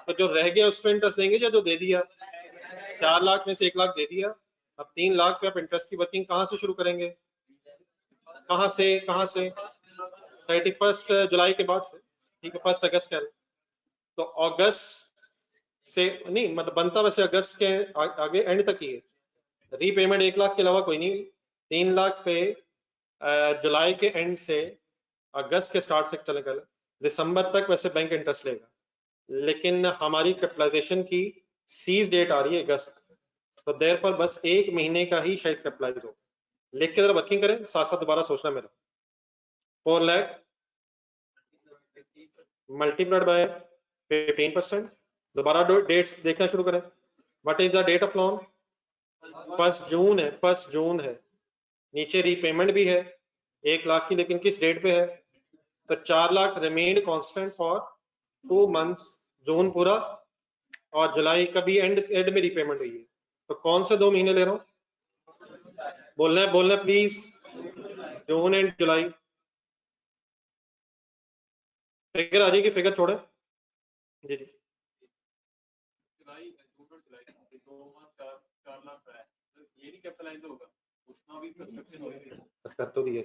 तो जो रह गया उस पर इंटरेस्ट देंगे या जो दे दिया? 4 लाख में से 1 लाख दे दिया। अब 3 लाख पे आप इंटरेस्ट की वर्किंग कहाँ से शुरू करेंगे? कहाँ से? 31 जुलाई के बाद से, ठीक है, 1 अगस्त कह रहे। तो अगस्त से नहीं, मतलब बनता वैसे अगस्त के आगे एंड तक ही है। रीपेमेंट 1 लाख के अलावा कोई नहीं। 3 लाख पे जुलाई के एंड से अगस्त के स्टार्ट से चलेगा, दिसंबर तक वैसे बैंक इंटरेस्ट लेगा, लेकिन हमारी कैपिटलाइजेशन की सीज डेट आ रही है अगस्त, तो देर पर बस 1 महीने का ही शायद कैपिटलाइज हो। लिख के जरा वर्किंग करें, साथ साथ दोबारा सोचना मेरा। 4 लाख मल्टीप्लाइड बाय 15%। दोबारा डेट्स देखना शुरू करें। What is the date of loan? 1 June है, 1 जून है। नीचे रीपेमेंट भी है 1 लाख की, लेकिन किस डेट पे है? तो 4 lakh remained constant for 2 months, जून पूरा और जुलाई का भी एंड में रीपेमेंट हुई है। तो कौन से 2 महीने ले रहा हूँ? बोलना है please. June and July. Figure आ जाएगी, फिगर छोड़े जी जी। कर तो दिए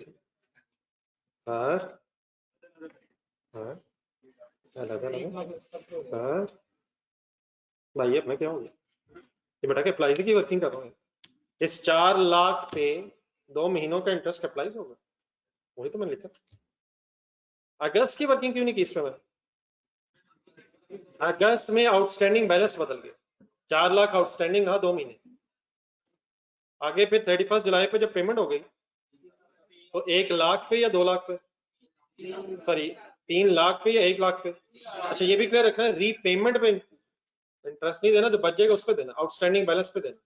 भाई, अब मैं क्या हूँ ये बेटा के अप्लाई की वर्किंग कर रहा हूँ। इस 4 लाख पे 2 महीनों का इंटरेस्ट अप्लाई होगा, वही तो मैंने लिखा। अगस्त की वर्किंग क्यों नहीं की इसमें? अगस्त में आउटस्टैंडिंग बैलेंस बदल गया, 4 लाख आउटस्टैंडिंग रहा 2 महीने। आगे फिर 31 जुलाई पे जब पेमेंट हो गई तो 1 लाख पे या 2 लाख पे, सॉरी 3 लाख पे या 1 लाख पे? अच्छा ये भी क्लियर रखना है, रीपेमेंट पे इंटरेस्ट नहीं देना, जो बच जाएगा उस पे देना, आउटस्टैंडिंग बैलेंस पे देना।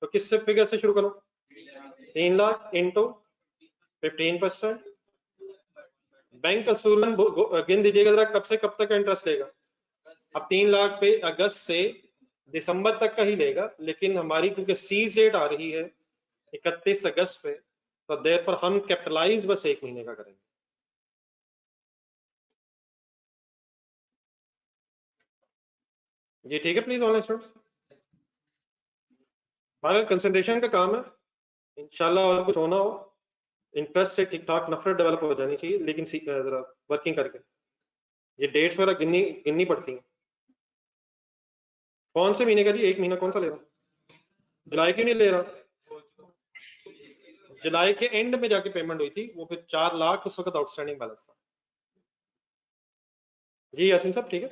तो किससे फिगर से शुरू करो? 3 लाख इंटू 15%। बैंक असूलन गिन दीजिएगा जरा, कब से कब तक का इंटरेस्ट लेगा? अब 3 लाख पे अगस्त से दिसंबर तक का ही लेगा, लेकिन हमारी क्योंकि सीज डेट आ रही है 31 अगस्त पे, तो देर पर हम कैपिटलाइज बस 1 महीने का करेंगे। ये ठीक है प्लीज ऑनलाइन स्टूडेंट्स? हमारा कंसंट्रेशन का काम है इंशाल्लाह, और कुछ होना हो इंटरेस्ट से ठीक ठाक नफरत डेवलप हो जानी चाहिए, लेकिन जरा वर्किंग करके ये डेट्स वगैरह गिननी पड़ती हैं। कौन से महीने का जी? 1 महीना कौन सा ले रहा? जुलाई क्यों नहीं ले रहा? जुलाई के एंड में जाके पेमेंट हुई थी, वो फिर 4 लाख उस वक्त आउटस्टैंडिंग बैलेंस था। जी यासीन साहब ठीक है,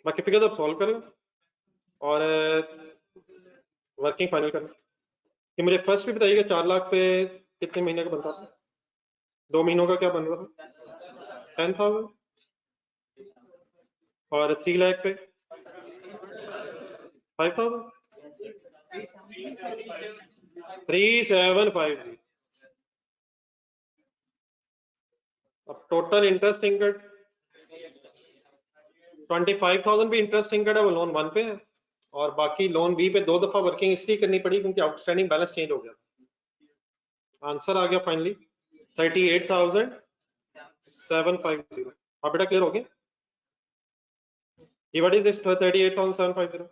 बाकी फिगर आप सॉल्व करें और वर्किंग फाइनल करना। कि मुझे फर्स्ट भी बताइएगा 4 लाख पे कितने महीने का बनता था? 2 महीनों का क्या बन रहा था? 10,000। और 3 लाख पे 5,000। 3750। अब टोटल इंटरेस्ट इनकम 25,000 भी इंटरेस्ट इनकम है, वो लोन 1 पे है, और बाकी लोन बी पे 2 दफा वर्किंग इसलिए करनी पड़ी क्योंकि आउटस्टैंडिंग बैलेंस चेंज हो गया। आंसर आ गया फाइनली 38,750। हाँ बेटा क्लियर हो गया? What is this 38,750?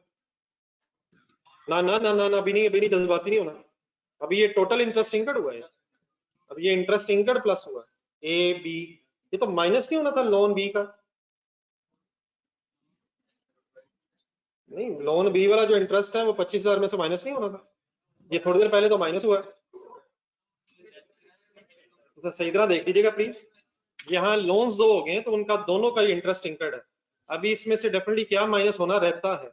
ना ना ना ना अभी नहीं जज्बाती नहीं होना। अभी ये टोटल इंटरेस्ट इनकम हुआ है, अब ये इंटरेस्ट इनकम प्लस हुआ ए बी, ये तो माइनस नहीं होना था लोन बी का? नहीं, लोन बी वाला जो इंटरेस्ट है वो 25,000 में से माइनस नहीं होना था? ये थोड़ी देर पहले तो माइनस हुआ है, तो सही तरह देख लीजिएगा प्लीज। यहाँ लोन्स 2 हो गए हैं तो उनका दोनों का ही इंटरेस्ट इनकर्ड है। अभी इसमें से डेफिनेटली क्या माइनस होना रहता है?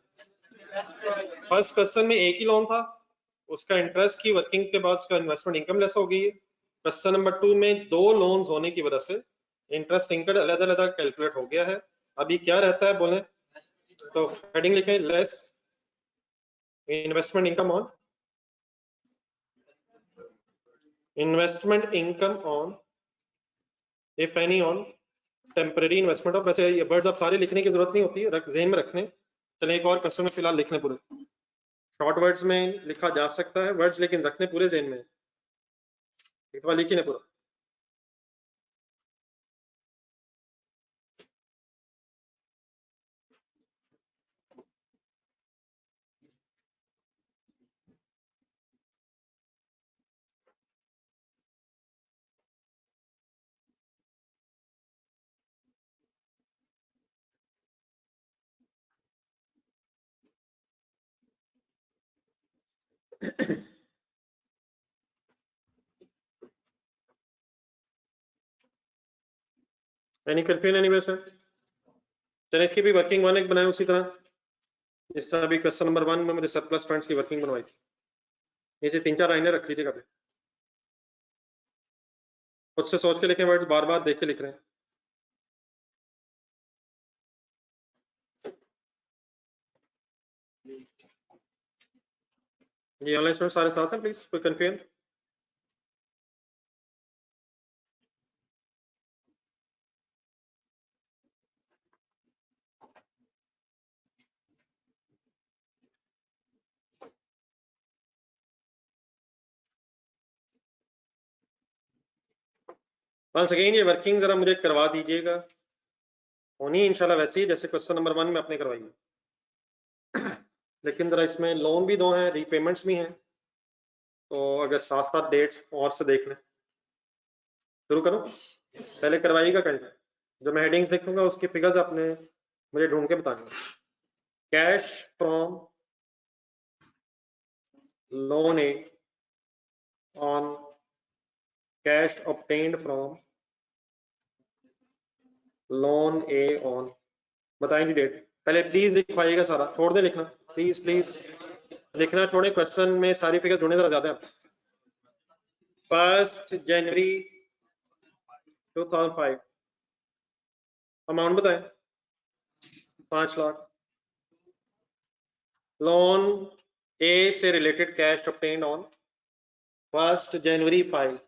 फर्स्ट क्वेश्चन में एक ही लोन था, उसका इंटरेस्ट की वर्किंग के बाद उसका इन्वेस्टमेंट इनकम लेस हो गई है। क्वेश्चन नंबर 2 में 2 लोन्स होने की वजह से इंटरेस्ट इनकम अलग अलग कैलकुलेट हो गया है। अभी क्या रहता है बोले तो हेडिंग लिखें less investment income on if any on temporary investment of. वैसे ये वर्ड्स आप सारे लिखने की जरूरत नहीं होती है, जेहन में रखने। चले एक और क्वेश्चन में फिलहाल लिखने पूरे शॉर्ट वर्ड्स में लिखा जा सकता है वर्ड्स, लेकिन रखने पूरे जेहन में। एक बार लिखिए पूरा। Any confusion anywhere sir? चलिए इसकी भी वर्किंग वन एक बनाए उसी तरह जिस तरह अभी क्वेश्चन नंबर 1 में मुझे सरप्लस फंड्स की वर्किंग बनवाई थी। नीचे 3-4 लाइनें रख लीजिएगा, खुद से सोच के लिखें वर्ड, बार बार देख के लिख रहे हैं। ये ऑनलाइन स्टूडेंट सारे साथ हैं, प्लीज कोई कंफ्यूजन? वंस अगेन ये वर्किंग जरा मुझे करवा दीजिएगा, होनी इंशाल्लाह वैसे ही जैसे क्वेश्चन नंबर 1 में अपने करवाई है। लेकिन जरा इसमें लोन भी 2 हैं, रीपेमेंट्स भी हैं, तो अगर साथ साथ डेट्स और से देख लें। शुरू करो, पहले करवाइएगा कहीं जो मैं हेडिंग्स लिखूंगा उसकी फिगर्स आपने मुझे ढूंढ के बतानी। Cash from loan A on cash obtained from loan A on, बताएंगे डेट। पहले प्लीज लिखवाइएगा सारा, छोड़ दे लिखना प्लीज, प्लीज लिखना छोड़े, क्वेश्चन में सारी फिगर ढूंढने जरा ज्यादा है। 1 जनवरी 2005, अमाउंट बताएं 5 लाख। लोन ए से related cash obtained on 1 January 5।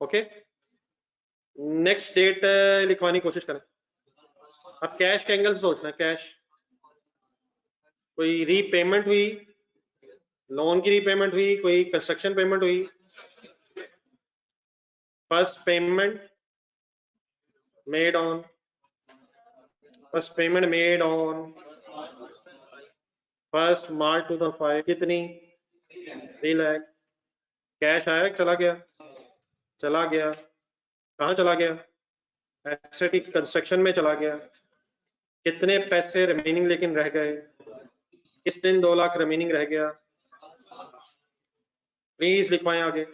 Okay, next date लिखवाने की कोशिश करें। अब कैश के एंगल से सोचना है, कैश कोई रीपेमेंट हुई, लोन की रीपेमेंट हुई, कोई कंस्ट्रक्शन पेमेंट हुई। First payment made on first March 2005, कितनी? 3 लाख। कैश आया, चला गया? चला गया। कहाँ चला गया? एसेट की कंस्ट्रक्शन में चला गया। कितने पैसे रिमेनिंग लेकिन रह गए? किस दिन 2 लाख रिमेनिंग रह गया? प्लीज लिखवाएं आगे।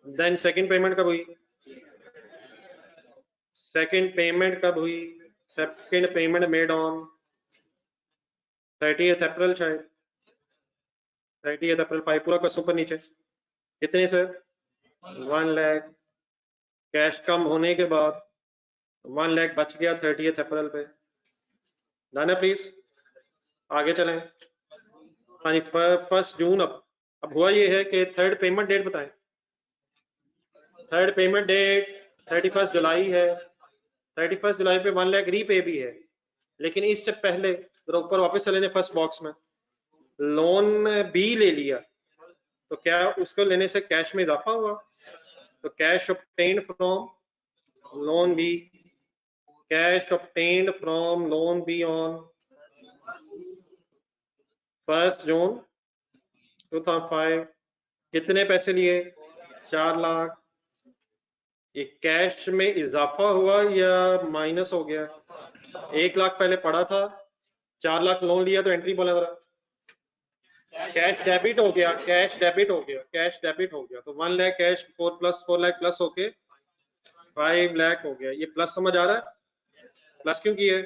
देन सेकंड पेमेंट कब हुई? सेकंड पेमेंट कब हुई? Second payment made on 30th अप्रैल, शायद 30th अप्रैल 5। पूरा क्वेश्चन ऊपर नीचे कितने सर? 1 लाख। कैश कम होने के बाद 1 लाख बच गया 30th अप्रैल पे। डन है, प्लीज आगे चलें। हाँ जी, 1 जून। अब हुआ ये है कि थर्ड पेमेंट डेट बताएं। थर्ड पेमेंट डेट 31 जुलाई है। 31 जुलाई पे 1 लाख रीपे भी है, लेकिन इससे पहले ऊपर वापस चले जाए फर्स्ट बॉक्स में, लोन बी ले लिया, तो क्या उसको लेने से कैश में इजाफा हुआ? तो cash obtained from loan B, cash obtained from loan B on 1 June 2005। कितने पैसे लिए? 4 लाख। ये कैश में इजाफा हुआ या माइनस हो गया? 1 लाख पहले पड़ा था, 4 लाख लोन लिया, तो एंट्री बोला जरा। कैश डेबिट हो गया, कैश डेबिट हो गया, कैश डेबिट हो गया। तो 1 लाख कैश 4 लाख प्लस होके 5 लाख हो गया। ये प्लस समझ आ रहा है? प्लस क्यों किया?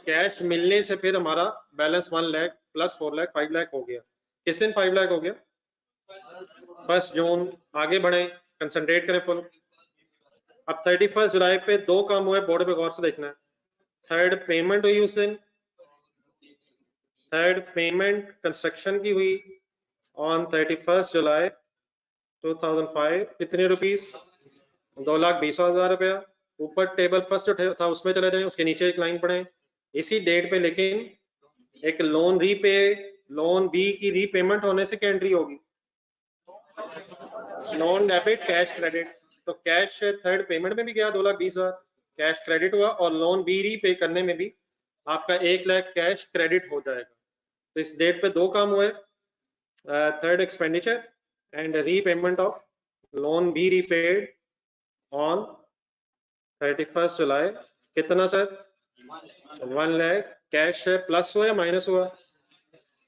कैश मिलने से फिर हमारा बैलेंस 1 लाख प्लस 4 लाख 5 लाख हो गया। किस दिन 5 लाख हो गया? 1 जून। आगे बढ़े, कंसंट्रेट करें फुल। अब 31 जुलाई पे दो काम हुए, बोर्ड पे गौर से देखना है। थर्ड पेमेंट हुई उस दिन, थर्ड पेमेंट कंस्ट्रक्शन की हुई ऑन 31 जुलाई 2005, कितने रुपीस, 2,20,000 रुपया। ऊपर टेबल फर्स्ट जो था उसमें चले जाए, उसके नीचे एक लाइन पढ़े, इसी डेट पे लेकिन एक लोन रीपे, लोन बी की रीपेमेंट होने से क्या एंट्री होगी, लोन डेबिट कैश क्रेडिट। तो कैश थर्ड पेमेंट में भी गया 2,20,000 कैश क्रेडिट हुआ, और लोन बी रीपे करने में भी आपका 1,00,000 कैश क्रेडिट हो जाएगा। तो इस डेट पे दो काम हुए, third expenditure and repayment of loan be repaid on 31 जुलाई। कितना सर, 1,00,000 कैश प्लस हुआ या माइनस हुआ,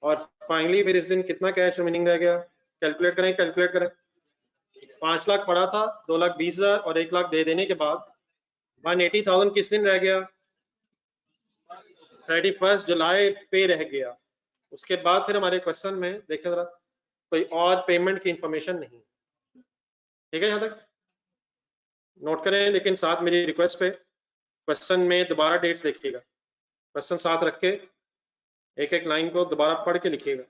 और फाइनली फिर इस दिन कितना कैश रिमेनिंग रह गया, कैलकुलेट करें, कैलकुलेट करें। 5 लाख पड़ा था, 2,20,000 और 1 लाख दे देने के बाद 180,000 किस दिन रह गया, 31 जुलाई पे रह गया। उसके बाद फिर हमारे क्वेश्चन में देखें जरा, कोई और पेमेंट की इंफॉर्मेशन नहीं। ठीक है, यहाँ तक नोट करें, लेकिन साथ मेरी रिक्वेस्ट पे क्वेश्चन में दोबारा डेट्स देखिएगा, क्वेश्चन साथ रख के एक एक लाइन को दोबारा पढ़ के लिखिएगा।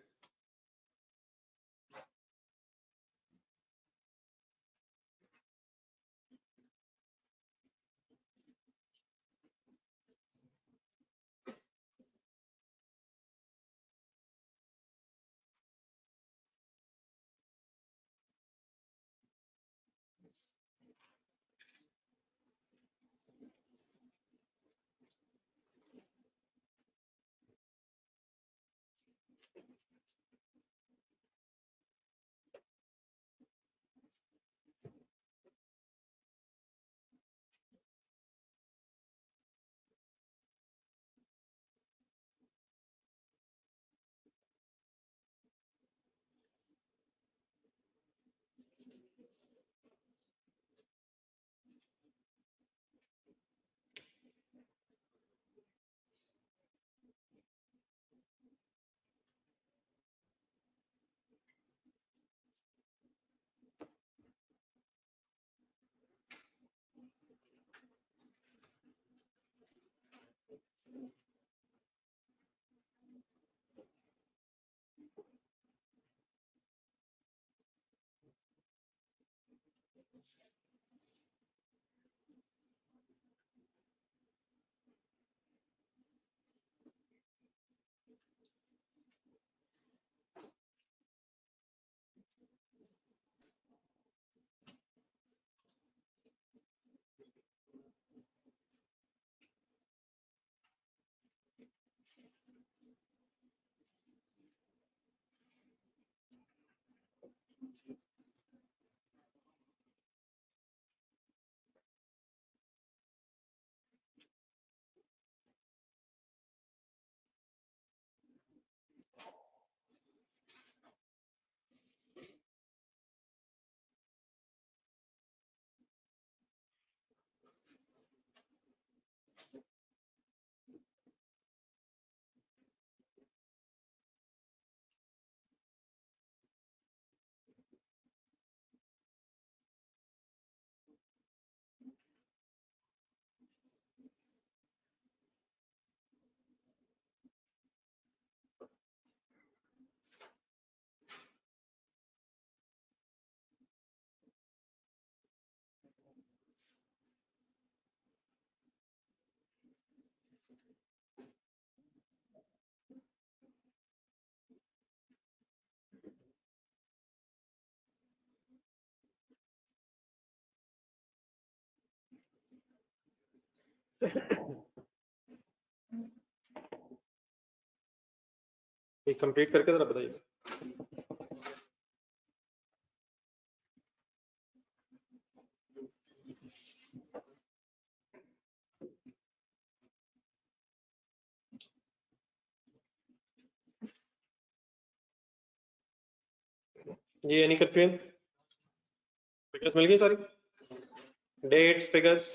ये कंप्लीट करके जरा बताइए। ये एनी कंफ्यूजन, फिगर्स मिल गई सारी, डेट्स फिगर्स।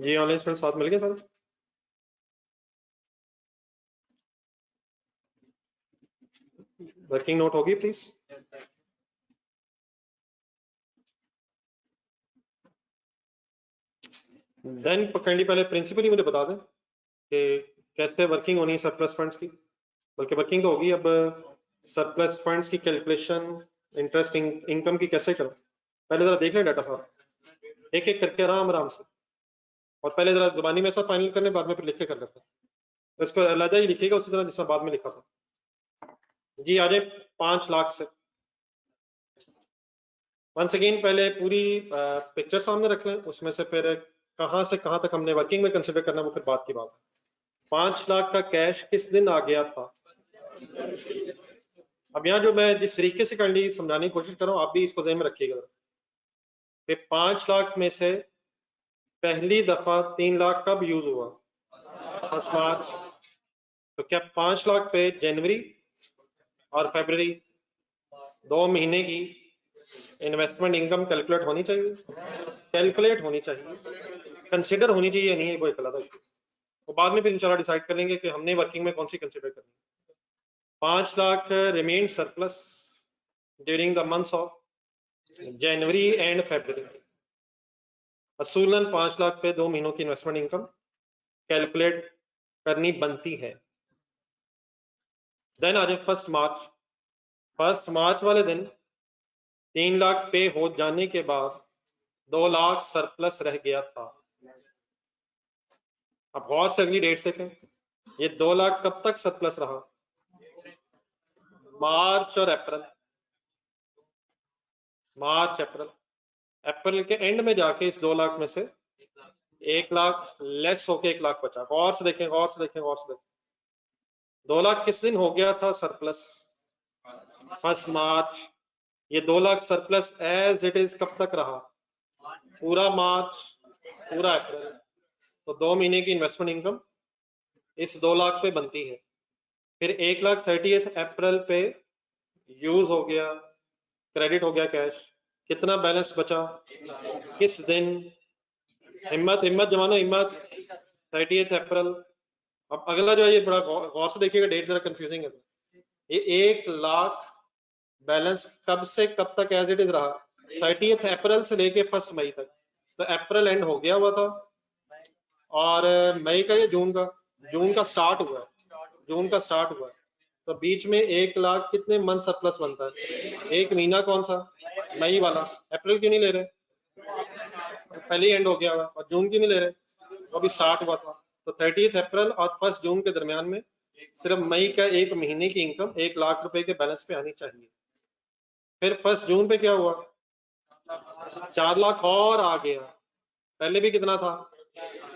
जी ऑनलाइन स्टूडेंट साथ मिल गए सर। वर्किंग नोट होगी प्लीज। देन काइंडली पहले प्रिंसिपल ही मुझे बता दें कि कैसे वर्किंग होनी है सरप्लस फंड्स की, बल्कि वर्किंग तो होगी। अब सरप्लस फंड्स की कैलकुलेशन इंटरेस्ट इनकम की कैसे करो, पहले जरा देख लें डाटा साहब, एक एक करके आराम आराम से, और पहले जरा जुबानी में सब फाइनल करने, बाद में फिर लिख के कर लेते हैं। तो इसको अलग ही लिखिएगा उसी तरह जिस बाद में लिखा था। जी आ जाए 5 लाख से। वंस अगेन पहले पूरी पिक्चर सामने रख लें, उसमें से फिर कहाँ से कहाँ तक हमने वर्किंग में कंसिडर करना वो फिर बात की बात है। 5 लाख का कैश किस दिन आ गया था। अब यहाँ जो मैं जिस तरीके से काइंडली समझाने की कोशिश कर रहा हूँ, आप भी इसको ज़हन में रखिएगा कि 5 लाख में से पहली दफा 3 लाख कब यूज हुआ, 1 मार्च। तो क्या 5 लाख पे जनवरी और फरवरी 2 महीने की इन्वेस्टमेंट इनकम कैलकुलेट होनी चाहिए, कंसिडर होनी चाहिए, नहीं है कोई गलत है। तो बाद में फिर इंशाल्लाह डिसाइड करेंगे कि हमने वर्किंग में कौन सी कंसिडर करनी है। 5 lakh remain surplus during the months of January and February. असूलन 5 लाख पे 2 महीनों की इन्वेस्टमेंट इनकम कैलकुलेट करनी बनती है। देन आ जाए 1 मार्च। 1 मार्च वाले दिन 3 लाख पे हो जाने के बाद 2 लाख सरप्लस रह गया था। अब गौर से अगली डेट देखें, ये 2 लाख कब तक सरप्लस रहा, मार्च और अप्रैल। मार्च अप्रैल, अप्रैल के एंड में जाके इस 2 लाख में से 1 लाख लेस होके 1 लाख बचा। गौर से देखें, गौर से देखें, गौर से देखें। 2 लाख किस दिन हो गया था सरप्लस, 1 मार्च। ये 2 lakh surplus as it is कब तक रहा, पूरा मार्च, पूरा अप्रैल। तो 2 महीने की इन्वेस्टमेंट इनकम इस 2 लाख पे बनती है। फिर 1 लाख 30 अप्रैल पे यूज हो गया, क्रेडिट हो गया कैश। कितना बैलेंस बचा, किस दिन, हिम्मत हिम्मत जमानो हिम्मत, 30 अप्रैल। अब अगला जो है ये बड़ा गौर से देखिएगा, डेट जरा कंफ्यूजिंग है। ये 1 लाख बैलेंस कब से कब तक एज इट इज रहा, 30 अप्रैल से लेके 1 मई तक। तो अप्रैल एंड हो गया हुआ था, और मई का ये जून का स्टार्ट हुआ है, जून का स्टार्ट हुआ है। तो बीच में 1 लाख कितने मंथ सरप्लस बनता है, एक महीना कौन सा, मई वाला। अप्रैल क्यों नहीं ले रहे, पहले ही एंड हो गया हुआ। और जून क्यों नहीं ले रहे, वो भी स्टार्ट हुआ था। तो 30 अप्रैल और 1 जून के दरमियान में सिर्फ मई का 1 महीने की इनकम 1 लाख रुपए के बैलेंस पे आनी चाहिए। फिर 1 जून पे क्या हुआ, 4 लाख और आ गया, पहले भी कितना था,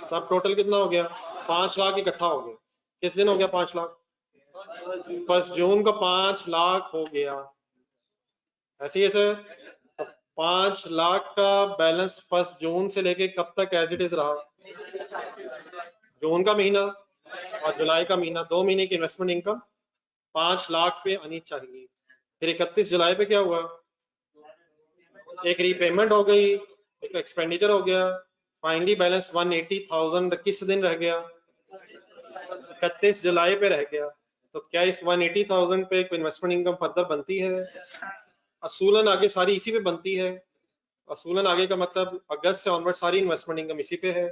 तो अब टोटल कितना हो गया, 5 लाख इकट्ठा हो गया। किस दिन हो गया 5 लाख, 1 जून को 5 लाख हो गया। ऐसे ही ऐसे 5 लाख का बैलेंस 1 जून से लेके कब तक एज इट इज रहा, जून का महीना और जुलाई का महीना, 2 महीने की इन्वेस्टमेंट इनकम 5 लाख पे आनी चाहिए। फिर 31 जुलाई पे क्या हुआ, एक रीपेमेंट हो गई, एक एक्सपेंडिचर हो गया, फाइनली बैलेंस 180,000 किस दिन रह गया, 31 जुलाई पे रह गया। तो क्या इस 180,000 पे एक इन्वेस्टमेंट इनकम फर्दर बनती है, असूलन आगे सारी इसी पे बनती है। असूलन आगे का मतलब अगस्त से ऑनवर्ड सारी इन्वेस्टमेंट इनकम इसी पे है।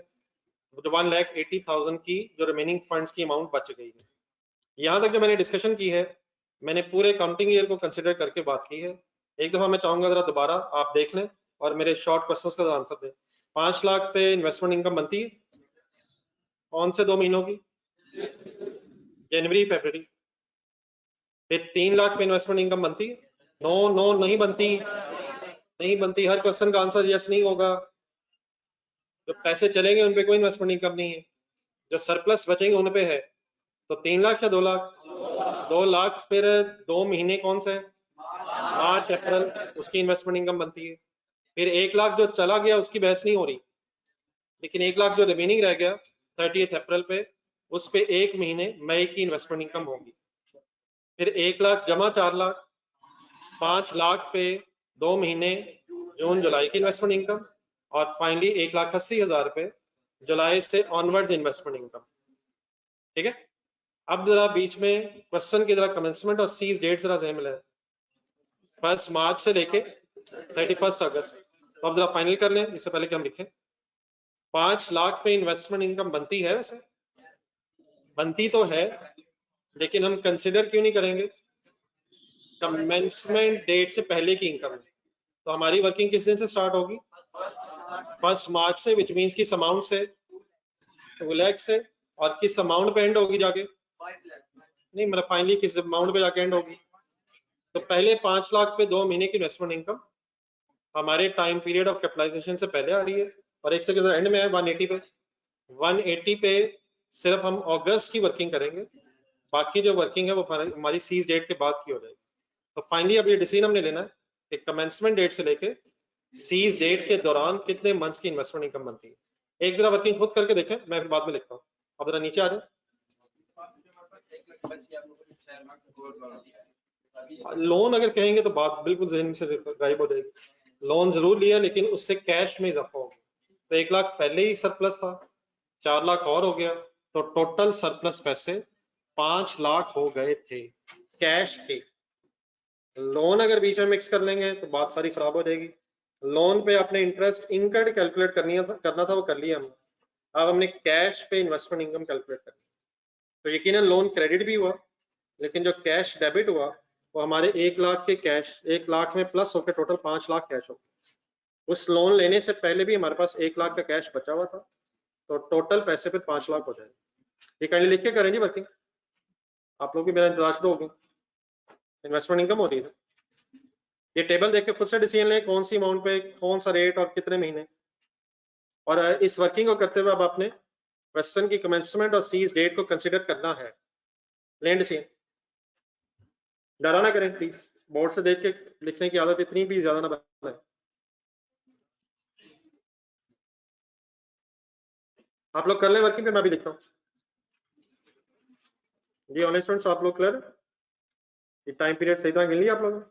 तो 1,80,000 की जो रिमेनिंग फंड्स की अमाउंट बच गई है। यहाँ तक जो मैंने डिस्कशन की है, मैंने पूरे काउंटिंग ईयर को कंसिडर करके बात की है। एक दफा मैं चाहूंगा जरा दोबारा आप देख लें और मेरे शॉर्ट क्वेश्चंस का आंसर दें। 5 लाख पे इन्वेस्टमेंट इनकम बनती है कौन से 2 महीनों की, जनवरी फरवरी। फिर 3 लाख पे इन्वेस्टमेंट इनकम बनती है, नो नो नहीं बनती, नहीं बनती। हर क्वेश्चन का आंसर यस नहीं होगा। जो पैसे चलेंगे उन पे कोई इन्वेस्टमेंट इनकम नहीं है, जो सरप्लस बचेंगे उन पे है। तो 3 लाख या 2 लाख, 2 लाख। फिर 2 महीने कौन से, मार्च अप्रैल, उसकी इन्वेस्टमेंट इनकम बनती है। फिर 1 लाख जो चला गया उसकी बहस नहीं हो रही, लेकिन 1 लाख जो रिमेनिंग रह गया 30 अप्रैल पे, उस पे 1 महीने मई की इन्वेस्टमेंट इनकम होगी। फिर 1 लाख जमा 4 लाख, 5 लाख पे 2 महीने जून जुलाई की इन्वेस्टमेंट इनकम, और फाइनली 1,80,000 पे जुलाई से ऑनवर्ड्स इन्वेस्टमेंट इनकम, ठीक है। अब जरा बीच में क्वेश्चन की जरा कमेंसमेंट और सीज डेट जरा जहन में ले, 1 मार्च से लेके 31 अगस्त। तो अब जरा फाइनल कर लें इससे पहले कि हम लिखें। 5 लाख पे इन्वेस्टमेंट इनकम बनती है, वैसे बनती तो है, लेकिन हम कंसिडर क्यों नहीं करेंगे कमेंसमेंट डेट से पहले की इनकम। तो हमारी वर्किंग किस दिन से स्टार्ट होगी? 1 मार्च से, विच मीन्स किस अमाउंट से? 2 लाख से। और किस अमाउंट पे एंड होगी जाके? नहीं, मतलब फाइनली किस अमाउंट पे जाके एंड होगी? तो पहले 5 लाख पे 2 महीने की इन्वेस्टमेंट इनकम हमारे टाइम पीरियड ऑफ कैपिटलाइजेशन से पहले आ रही है, और एक सेकंड एंड में है 180 पे। 180 पे सिर्फ हम अगस्त की वर्किंग करेंगे, बाकी जो वर्किंग है वो हमारी सीज डेट के बाद की हो जाएगी। तो फाइनली अब ये डिसीजन हमने लेना है कि कमेंसमेंट डेट से लेके सीज डेट के दौरान कितने मंथ्स की इन्वेस्टमेंट इनकम बनती है। एक जरा वर्किंग खुद करके देखें, मैं फिर बाद में लिखता हूँ। अब जरा नीचे आ जाए। लोन अगर कहेंगे तो बात बिल्कुल जहन से गायब हो जाएगी। लोन जरूर लिया, लेकिन उससे कैश में इजाफा हो गया। तो 1 लाख पहले ही सरप्लस था, 4 लाख और हो गया, तो टोटल सरप्लस पैसे 5 लाख हो गए थे कैश के। लोन अगर बीच में मिक्स कर लेंगे तो बात सारी खराब हो जाएगी। लोन पे अपने इंटरेस्ट इनकम कैलकुलेट करना था वो कर लिया हमने। अब हमने कैश पे इन्वेस्टमेंट इनकम कैलकुलेट करनी। तो यकीनन लोन क्रेडिट भी हुआ, लेकिन जो कैश डेबिट हुआ वो हमारे 1 लाख के कैश 1 लाख में प्लस होकर टोटल 5 लाख कैश हो गया। उस लोन लेने से पहले भी हमारे पास 1 लाख का कैश बचा हुआ था, तो टोटल पैसे पे 5 लाख हो जाएगा। ये काइंडली लिख के करें जी वर्किंग, आप लोग भी मेरा इंतजार शुरू हो गए। इन्वेस्टमेंट इनकम हो रही है, ये टेबल देख के खुद से डिसीजन लें कौन सी अमाउंट पे कौन सा रेट और कितने महीने। और इस वर्किंग को करते हुए अब आपने क्वेश्चन की कमेंसमेंट और सीज डेट को कंसीडर करना है। लें डिसीजन, डरा ना करें प्लीज, बोर्ड से देख के लिखने की आदत इतनी भी ज्यादा ना बनाए। आप लोग कर लें वर्किंग, पे मैं भी लिखता हूँ जी। ऑनलाइन स्टूडेंट्स आप लोग क्लियर? ये टाइम पीरियड सही तरह गिन लिया आप लोगों ने?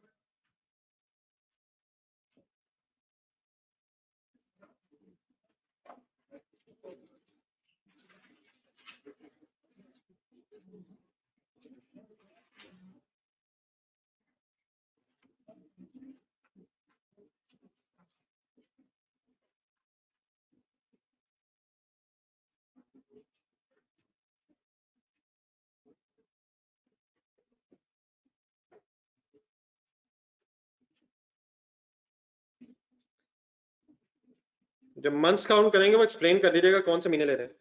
जब मंथ्स काउंट करेंगे वो एक्सप्लेन कर दीजिएगा कौन से महीने ले रहे हैं।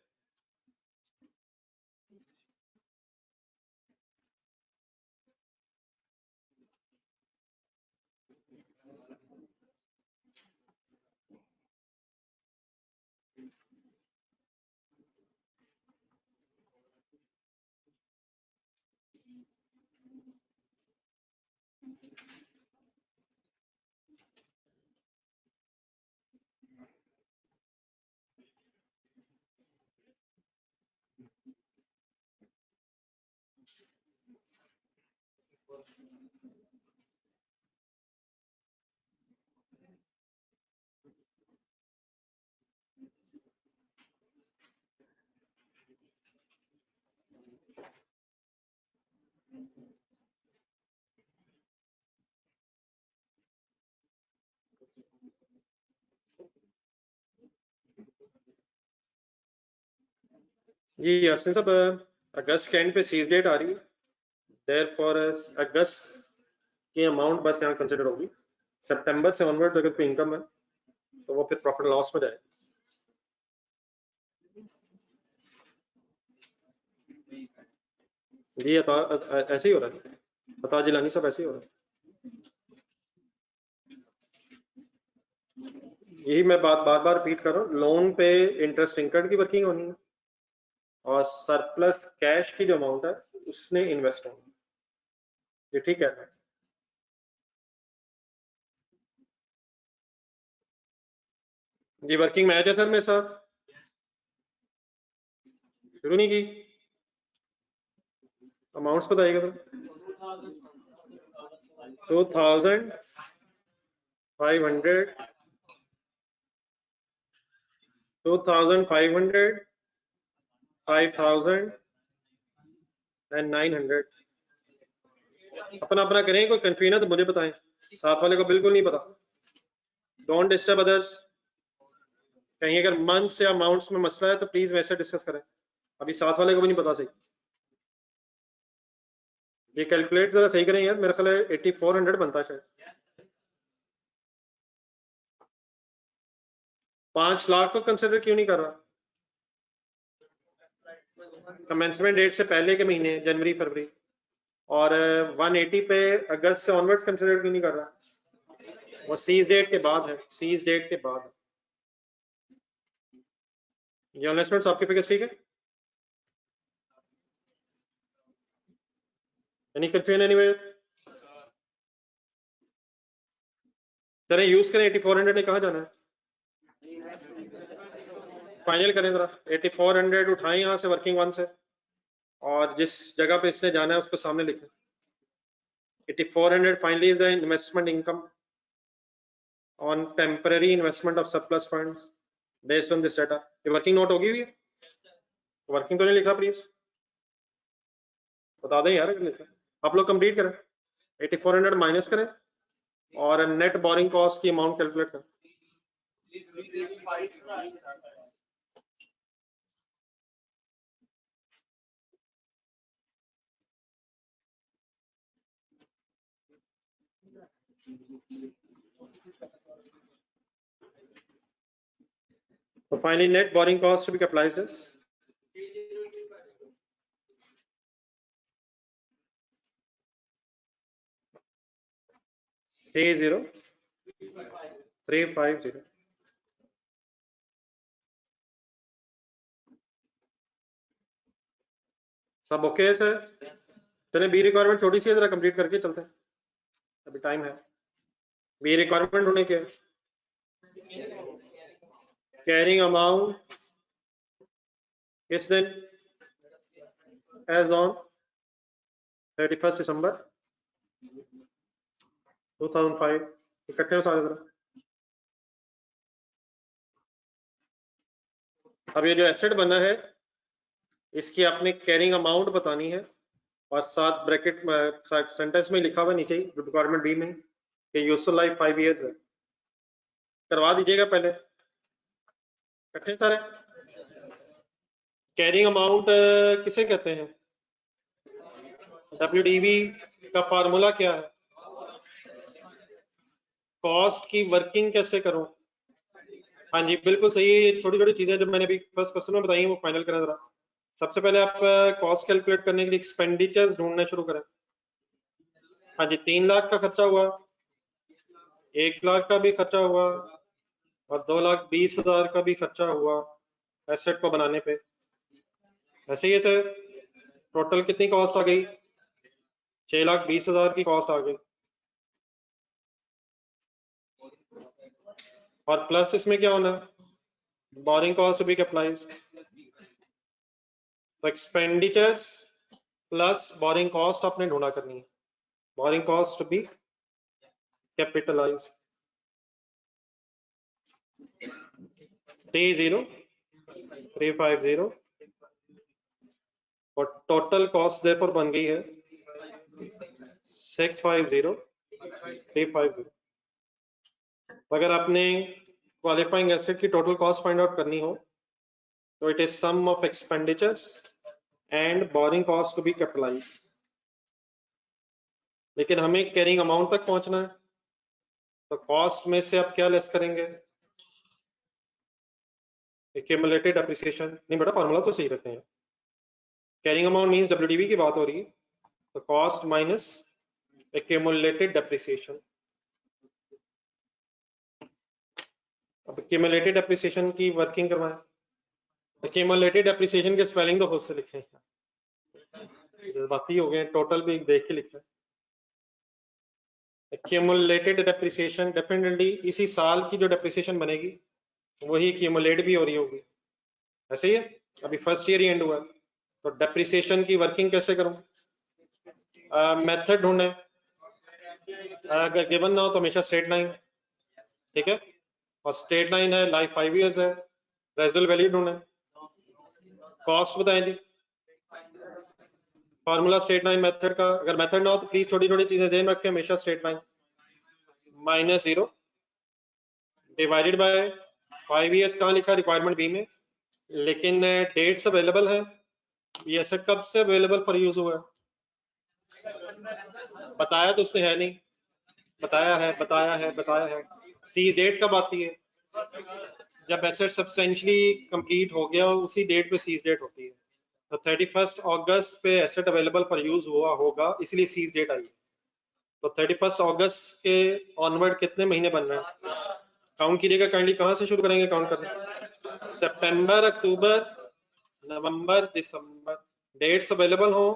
जी यास्मीन साहब, अगस्त के एंड पे सीज डेट आ रही है, देयरफॉर अगस्त की अमाउंट बस यहाँ कंसिडर होगी। सितंबर से ऑनवर्ड्स अगर कोई इनकम है तो वो फिर प्रॉफिट लॉस में जाए। जी ऐसे ही हो रहा है, बता जिलानी सब ऐसे ही हो रहा है। यही मैं बार बार रिपीट कर रहा हूँ, लोन पे इंटरेस्ट इनकम की वर्किंग होनी है, और सरप्लस कैश की जो अमाउंट है उसने इन्वेस्ट होना। ये ठीक है? जी वर्किंग मैच है सर मेरे साथ, शुरू नहीं की। अमाउंट्स बताइएगा सर। 2500 2500, 5000 and 900। अपना अपना करें, कोई कंफ्यूजन है तो मुझे बताएं, साथ वाले को बिल्कुल नहीं पता। Don't disturb others. कहीं अगर मंथ्स या अमाउंट्स में मसला है तो प्लीज वैसे डिस्कस करें, अभी साथ वाले को भी नहीं पता सही। ये कैलकुलेट जरा सही करें यार, मेरा ख्याल है 8400 बनता है शायद। 5 लाख को कंसिडर क्यों नहीं कर रहा? कमेंसमेंट डेट से पहले के महीने जनवरी फरवरी, और 180 पे अगस्त से ऑनवर्ड्स कंसिडर क्यों नहीं कर रहा? वो सीज डेट के बाद है, सीज डेट के बाद। ये इन्वेस्टमेंट्स आपके फिगर्स ठीक है? Any confusion anyway? चलें यूज करें। 8400 ने कहाँ जाना है? फाइनल करें जरा। 8400 उठाएं यहाँ से वर्किंग वन से, और जिस जगह पे इसने जाना है उसको सामने लिखें। 8400 finally is the investment income on temporary investment of surplus funds based on this data. ये वर्किंग नोट होगी भी? वर्किंग तो नहीं लिखा प्लीज, बता दें यार अगर लिखा। आप लोग कंप्लीट करें, 8400 माइनस करें और नेट बोरिंग कॉस्ट की अमाउंट कैलकुलेट करें। So finally net borrowing cost to be capitalized as $30350। सब ओके है सर? चलें बी रिक्वायरमेंट छोटी सी है, जरा कंप्लीट करके चलते हैं, अभी टाइम है। बी रिक्वायरमेंट होने के कैरिंग अमाउंट किस दिन? एज ऑन 31 दिसंबर 2005। इकट्ठे सारे जरा। अब ये जो एसेट बना है इसकी आपने कैरिंग अमाउंट बतानी है, और साथ ब्रैकेट सेंटेंस में लिखा हुआ नीचे रिक्वायरमेंट बी में कि यूजफुल लाइफ 5 इयर्स है। करवा दीजिएगा पहले इकट्ठे सारे। कैरिंग अमाउंट किसे कहते हैं? WDV का फार्मूला क्या है? कॉस्ट की वर्किंग कैसे करूं? हाँ जी बिल्कुल सही है। ये छोटी छोटी चीजें जो मैंने अभी फर्स्ट क्वेश्चन में बताई वो फाइनल करें जरा। सबसे पहले आप कॉस्ट कैलकुलेट करने के लिए एक्सपेंडिचर्स ढूंढने शुरू करें। हाँ जी 3 लाख का खर्चा हुआ, 1 लाख का भी खर्चा हुआ, और 2,20,000 का भी खर्चा हुआ एसेट को बनाने पे। ऐसे ही सर टोटल कितनी कॉस्ट आ गई? 6,20,000 की कॉस्ट आ गई। और प्लस इसमें क्या होना है? बोरिंग कॉस्ट भी कैपिटलाइज। तो एक्सपेंडिचर्स प्लस बोरिंग कॉस्ट आपने ढूंढा करनी है। बोरिंग कॉस्ट भी कैपिटलाइज। T0350 और टोटल कॉस्ट देयरफॉर बन गई है 650,350। अगर आपने क्वालिफाइंग एसेट की टोटल कॉस्ट फाइंड आउट करनी हो तो it is sum of expenditures and borrowing cost to be capitalize. लेकिन हमें कैरिंग अमाउंट तक पहुंचना है, तो कॉस्ट में से आप क्या लेस करेंगे? Accumulated depreciation. नहीं बेटा फॉर्मूला तो सही रखते हैं। कैरिंग अमाउंट मींस WDV की बात हो रही है, तो कॉस्ट माइनस एक्यूमुलेटेड डेप्रिसिएशन। अब एक्यूमुलेटेड डेप्रिसिएशन की वर्किंग करवाएं। एक्यूमुलेटेड डेप्रिसिएशन के स्पेलिंग तो खुद से लिखें, जज्बाती हो गए, टोटल भी देख के लिखें। एक्यूमुलेटेड डेप्रिसिएशन डेफिनेटली इसी साल की जो डेप्रिसिएशन बनेगी वही एक्यूमुलेट भी हो रही होगी। ऐसे ही है, अभी फर्स्ट ईयर ही एंड हुआ है, तो डेप्रिसिएशन की वर्किंग कैसे करूं? मेथड ढूंढे। अगर गिवन ना हो तो हमेशा स्ट्रेट लाइन, ठीक है, और स्ट्रेट लाइन है लाइफ 5 इयर्स है, रेजिडुअल वैल्यू ढूंढे, कॉस्ट बताएं जी, फार्मूला स्ट्रेट लाइन मेथड का। अगर मेथड ना हो तो प्लीज छोटी छोटी चीजें ध्यान रखें हमेशा। Straight line -0 divided by 5 years, कहाँ लिखा रिक्वायरमेंट बी में, लेकिन डेट्स अवेलेबल है, ये ऐसे कब से अवेलेबल फॉर यूज हुआ है, बताया तो उसने है नहीं, बताया है। सीज डेट कब आती है, जब एसेट सब्सटेंशियली कंप्लीट हो गया उसी डेट पे सीज डेट होती है। तो 31 अगस्त पे एसेट अवेलेबल फॉर यूज हुआ होगा, इसलिए सीज डेट आई। तो 31 अगस्त के ऑनवर्ड कितने महीने बन रहे हैं, काउंट कीजिएगा काइंडली। कहाँ से शुरू करेंगे काउंट करना, सितंबर, अक्टूबर, नवंबर, दिसंबर। डेट्स अवेलेबल हो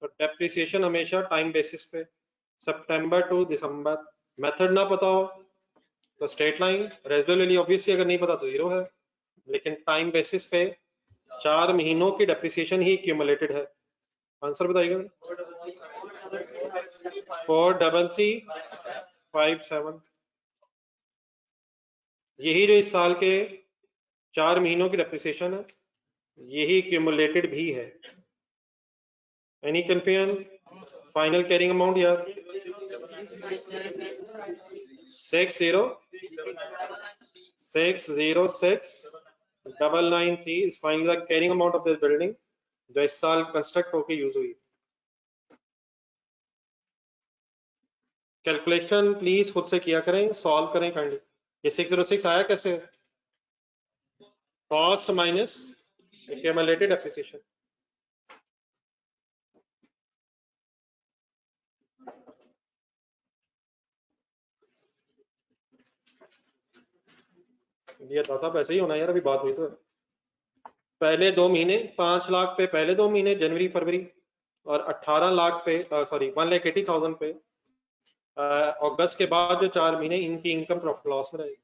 तो डेप्रिसिएशन हमेशा टाइम बेसिस पे, सितंबर टू दिसंबर। मेथड ना पता हो तो straight line, residual value obviously अगर नहीं पता तो 0 है, लेकिन टाइम बेसिस पे 4 महीनों की डेप्रिसिएशन ही क्यूमुलेटेड है। आंसर बताइएगा। 43357, यही जो इस साल के 4 महीनों की डेप्रिसिएशन है, यही क्यूमुलेटेड भी है। Any confusion, final carrying amount यार 606,993 is finally the carrying amount of this building जो इस साल कंस्ट्रक्ट होके यूज हुई। कैलकुलेशन प्लीज खुद से किया करें, सॉल्व करें काइंडली। ये 606 आया कैसे, कॉस्ट माइनस एक्यूमुलेटेड एप्रिसिएशन। ये था वैसे ही होना यार, अभी बात हुई तो। पहले 2 महीने 5 लाख पे, पहले 2 महीने जनवरी फरवरी, और 18 लाख पे, सॉरी 1,80,000 पे अगस्त के बाद जो 4 महीने, इनकी इनकम प्रॉफिट लॉस में रहेगी।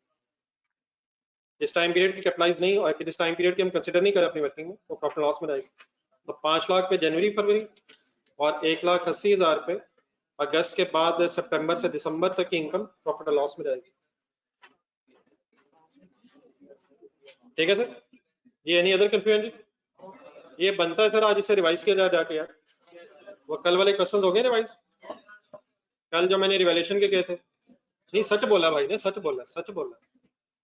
जिस टाइम पीरियड की कैपिटलाइज नहीं और जिस टाइम पीरियड की हम कंसिडर नहीं करें अपनी वर्किंग में, वो प्रॉफिट लॉस में रहेगी। तो 5 लाख पे जनवरी फरवरी और 1,80,000 पे अगस्त के बाद सितंबर से दिसंबर तक की इनकम प्रॉफिट और लॉस में रहेगी। ठीक है सर, ये एनी अदर कंफ्यूजन जी? ये बनता है सर आज इसे रिवाइज किया जाए जाके यार। वो कल वाले क्वेश्चंस हो गए रिवाइज, कल जो मैंने रिवैल्यूएशन के किए थे। नहीं सच बोला भाई ने, सच बोला, सच बोला,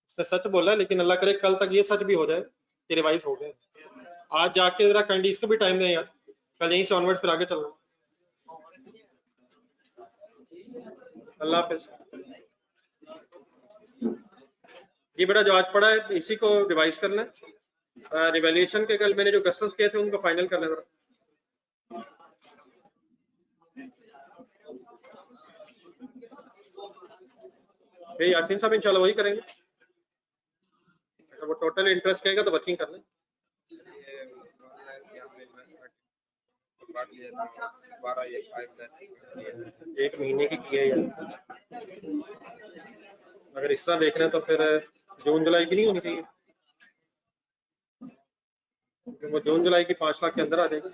उसने सच बोला, लेकिन अल्लाह करे कल तक ये सच भी हो जाए कि रिवाइज हो गए। आज जाके जरा कैंडीज को भी टाइम दें यार, कल यहीं से ऑनवर्ड्स फिर आगे चलना। अल्लाह हाफिज। ये बेटा जो आज पढ़ा है इसी को रिवाइज करना है। रिवैल्यूएशन के कल मैंने जो क्वेश्चंस किए थे उनको फाइनल कर लेना। यासीन साहब इंशाल्लाह वही करेंगे। वो टोटल इंटरेस्ट कहेगा तो वर्किंग करना। एक महीने की है यार, अगर इस तरह देख रहे हैं तो फिर जून जुलाई की नहीं होनी चाहिए, वो जून जुलाई की 5 लाख के अंदर आ जाएगी।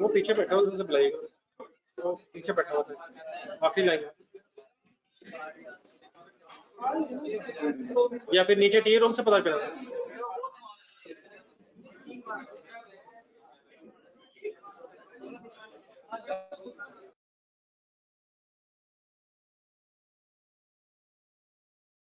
वो पीछे बैठा हुआ उनसे बुलाइएगा, वो पीछे बैठा हुआ था, काफी लाइन है। या फिर नीचे टी रूम से पता चला।